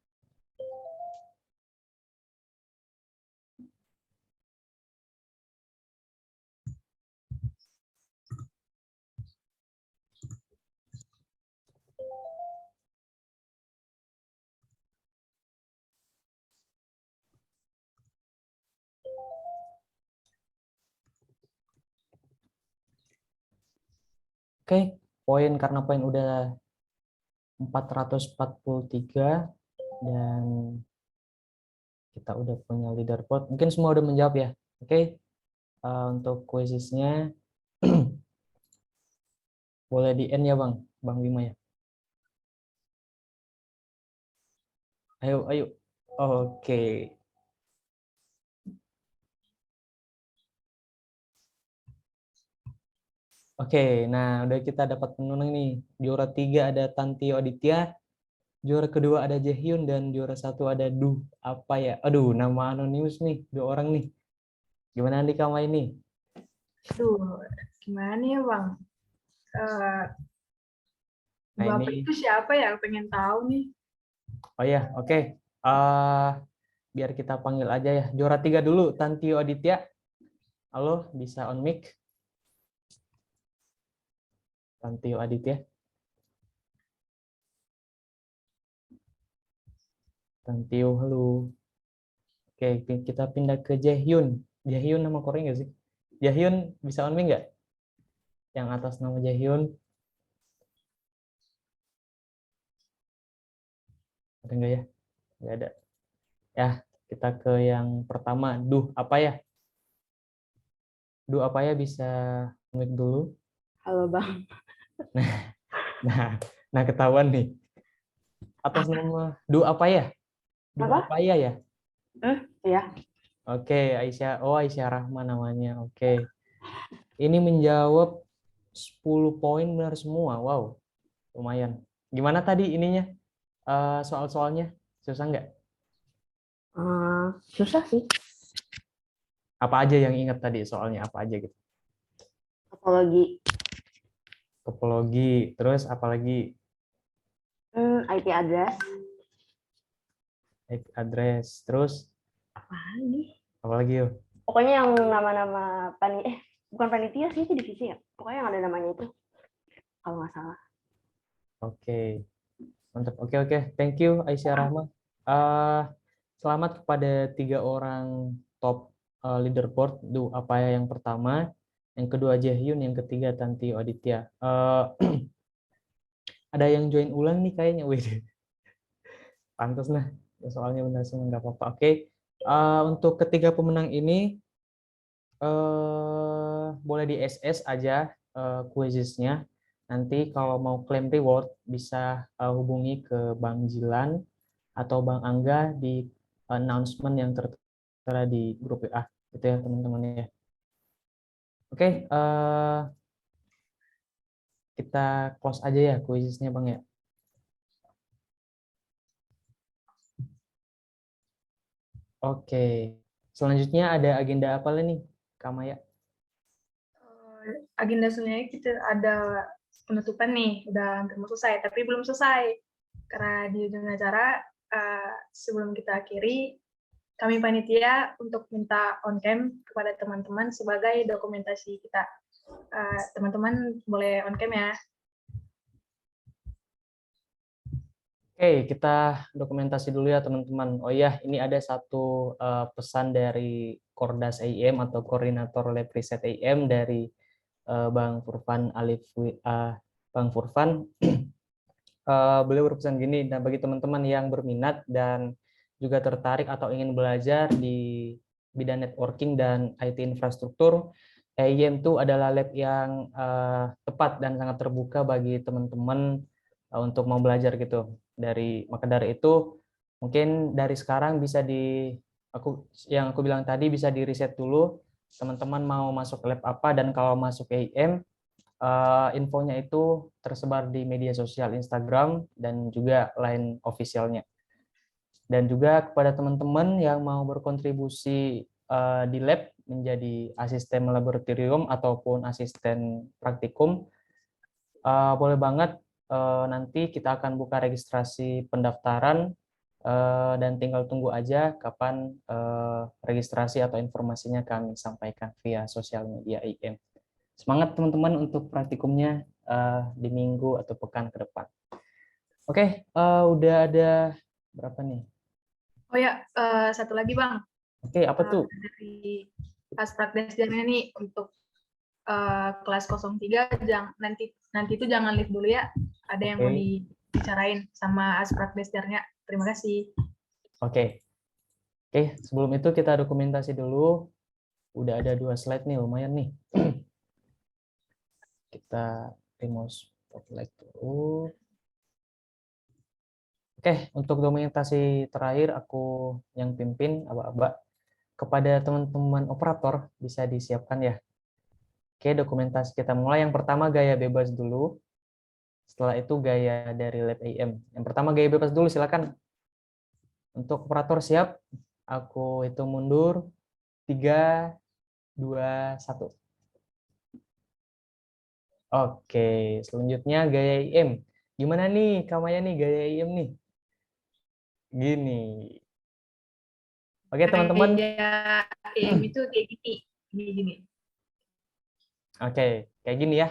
Oke, poin karena poin udah 443 dan kita udah punya leaderboard. Mungkin semua udah menjawab ya. Oke, untuk quizesnya boleh di end ya Bang Bima ya. Ayo, ayo. Oke. Oke, nah udah kita dapat pemenang nih. Juara 3 ada Tantio Aditya, juara kedua ada Jaehyun, dan juara 1 ada Du. Apa ya? Aduh, nama anonimus nih, 2 orang nih. Gimana Andi kamu ini? Aduh, gimana ya Bang? Nah Bapak ini, itu siapa ya? Pengen tahu nih. oh ya, oke. Biar kita panggil aja ya. Juara 3 dulu, Tantio Aditya. Halo, bisa on mic? Tantio Aditya. Tantio, halo. Oke, kita pindah ke Jaehyun. Jaehyun nama Korea nggak sih? Jaehyun bisa on mic nggak? Yang atas nama Jaehyun. Ada nggak ya? Nggak ada. Ya, kita ke yang pertama. Duh, apa ya? Duh, apa ya, bisa mic dulu. Halo Bang. Nah, nah ketahuan nih. Atas nama Duh, apa ya? Duh, Apa? apa ya ya? Ya. Oke, Aisyah. Oh, Aisyah Rahma namanya. Oke. Ini menjawab 10 poin benar semua. Wow, lumayan. Gimana tadi ininya? Soal-soalnya? Susah nggak? Susah sih. Apa aja yang ingat tadi soalnya? Apa aja gitu? Topologi. Topologi. Terus apa lagi? IP address. IP address. Terus Apa lagi? apa lagi yuk? Pokoknya yang nama-nama bukan panitia sih, itu divisi ya. Pokoknya yang ada namanya itu. Kalau nggak salah. Oke. Mantap. Oke. Thank you, Aisyah Rahma. Selamat kepada 3 orang top leaderboard. Duh, apa ya yang pertama? Yang kedua Jaehyun, yang ketiga Tanti Aditya. Ada yang join ulang nih kayaknya. Wih, pantas lah. Soalnya benar semua nggak apa-apa. Oke. Untuk ketiga pemenang ini boleh di SS aja quizesnya. Nanti kalau mau klaim reward bisa hubungi ke Bang Jilan atau Bang Angga di announcement yang tertera di grup WA gitu ya teman-teman ya. Oke, kita close aja ya quizesnya Bang ya. Oke, selanjutnya ada agenda apa nih Kak Maya? Agenda selanjutnya kita ada penutupan nih, udah hampir mau selesai, tapi belum selesai. Karena di ujung acara, sebelum kita akhiri, kami panitia untuk minta on-cam kepada teman-teman sebagai dokumentasi kita. Teman-teman boleh on-cam ya. Oke, kita dokumentasi dulu ya teman-teman. Oh iya, ini ada satu pesan dari Kordas AIM atau Koordinator Lab Riset AIM dari Bang Furfan Bang Furfan. Beliau berpesan gini, nah bagi teman-teman yang berminat dan juga tertarik atau ingin belajar di bidang networking dan IT infrastruktur, AIM itu adalah lab yang tepat dan sangat terbuka bagi teman-teman untuk mau belajar gitu. Maka dari itu mungkin dari sekarang bisa yang aku bilang tadi bisa di riset dulu teman-teman mau masuk lab apa, dan kalau masuk AIM infonya itu tersebar di media sosial Instagram dan juga line officialnya. Dan juga kepada teman-teman yang mau berkontribusi di lab menjadi asisten laboratorium ataupun asisten praktikum, boleh banget nanti kita akan buka registrasi pendaftaran dan tinggal tunggu aja kapan registrasi atau informasinya kami sampaikan via sosial media IM. Semangat teman-teman untuk praktikumnya di minggu atau pekan ke depan. Oke, udah ada berapa nih? Oh ya, satu lagi Bang. Oke, apa tuh? Dari Asprakdesjarnya nih untuk kelas 03 nanti itu jangan live dulu ya. Ada yang mau dibicarain sama Asprakdesjarnya. Terima kasih. Oke, sebelum itu kita dokumentasi dulu. Udah ada 2 slide nih, lumayan nih. Kita remove spotlight dulu. Oke, untuk dokumentasi terakhir aku yang pimpin, aba-aba. Kepada teman-teman operator bisa disiapkan ya. Oke, dokumentasi kita mulai. Yang pertama gaya bebas dulu. Setelah itu gaya dari Lab AM. Yang pertama gaya bebas dulu, silakan. Untuk operator siap, aku hitung mundur. 3, 2, 1. Oke, selanjutnya gaya IM. Gimana nih, Kamaya nih, gaya IM nih? Gini. Oke, teman-teman. Gaya IM itu kayak gini. Oke, kayak gini ya.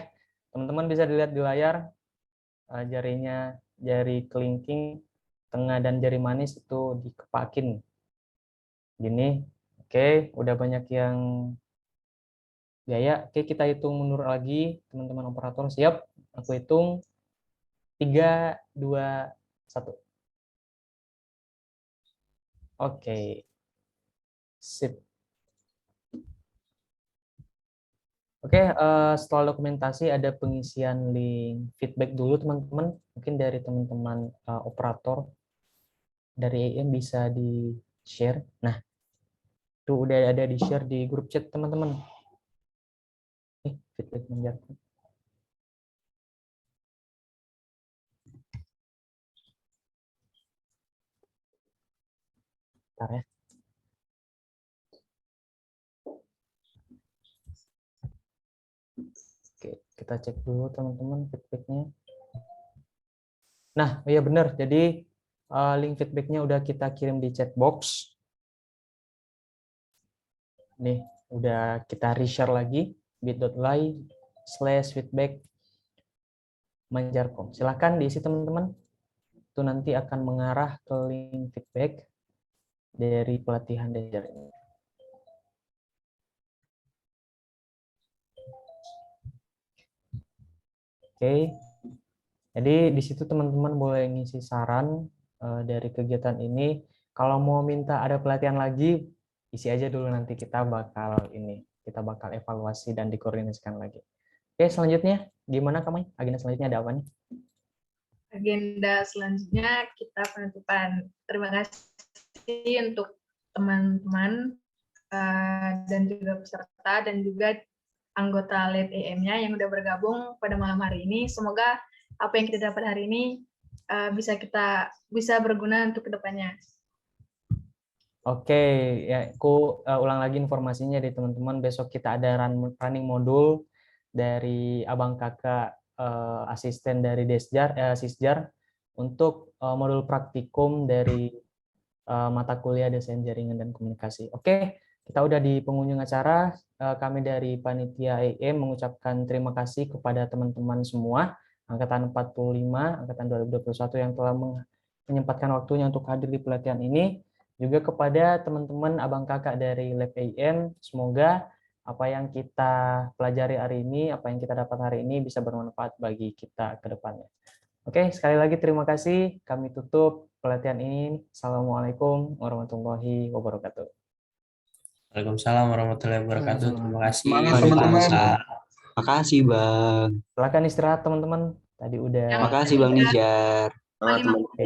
Teman-teman bisa dilihat di layar, jari kelingking, tengah dan jari manis itu dikepakin. Gini. Oke, udah banyak yang gaya. Oke, kita hitung mundur lagi, teman-teman operator. Siap? Aku hitung 3, 2, 1. Oke. Sip. Oke, setelah dokumentasi ada pengisian link feedback dulu teman-teman. Mungkin dari teman-teman operator dari EM bisa di-share. Nah, itu udah ada di-share di grup chat teman-teman. Feedback menjawab. Bentar ya. Oke, kita cek dulu teman-teman feedbacknya. Nah, iya benar. Jadi link feedbacknya udah kita kirim di chat box. Nih, udah kita reshare lagi bit.ly/feedback Manjarkom. Silahkan diisi teman-teman. Itu nanti akan mengarah ke link feedback dari pelatihan daring. Oke. Jadi di situ teman-teman boleh ngisi saran dari kegiatan ini. Kalau mau minta ada pelatihan lagi, isi aja dulu, nanti kita bakal evaluasi dan dikoordinasikan lagi. Oke, selanjutnya gimana Kamai? Agenda selanjutnya ada apa nih? Agenda selanjutnya kita penutupan. Terima kasih untuk teman-teman dan juga peserta dan juga anggota LED EM-nya yang udah bergabung pada malam hari ini. Semoga apa yang kita dapat hari ini bisa berguna untuk kedepannya. Oke, ya aku ulang lagi informasinya di teman-teman. Besok kita ada running modul dari abang kakak asisten dari Sisjar untuk modul praktikum dari mata kuliah desain jaringan dan komunikasi. Oke, kita udah di pengunjung acara. Kami dari Panitia EM mengucapkan terima kasih kepada teman-teman semua, Angkatan 45, Angkatan 2021 yang telah menyempatkan waktunya untuk hadir di pelatihan ini. Juga kepada teman-teman abang kakak dari Lab EM, semoga apa yang kita pelajari hari ini, apa yang kita dapat hari ini bisa bermanfaat bagi kita ke depannya. Oke, sekali lagi terima kasih. Kami tutup pelatihan ini. Assalamualaikum warahmatullahi wabarakatuh. Waalaikumsalam warahmatullahi wabarakatuh. Terima kasih. Semangat teman-teman. Makasih Bang. Silakan istirahat teman-teman. Tadi udah. Makasih Bang Nijar. Terima kasih.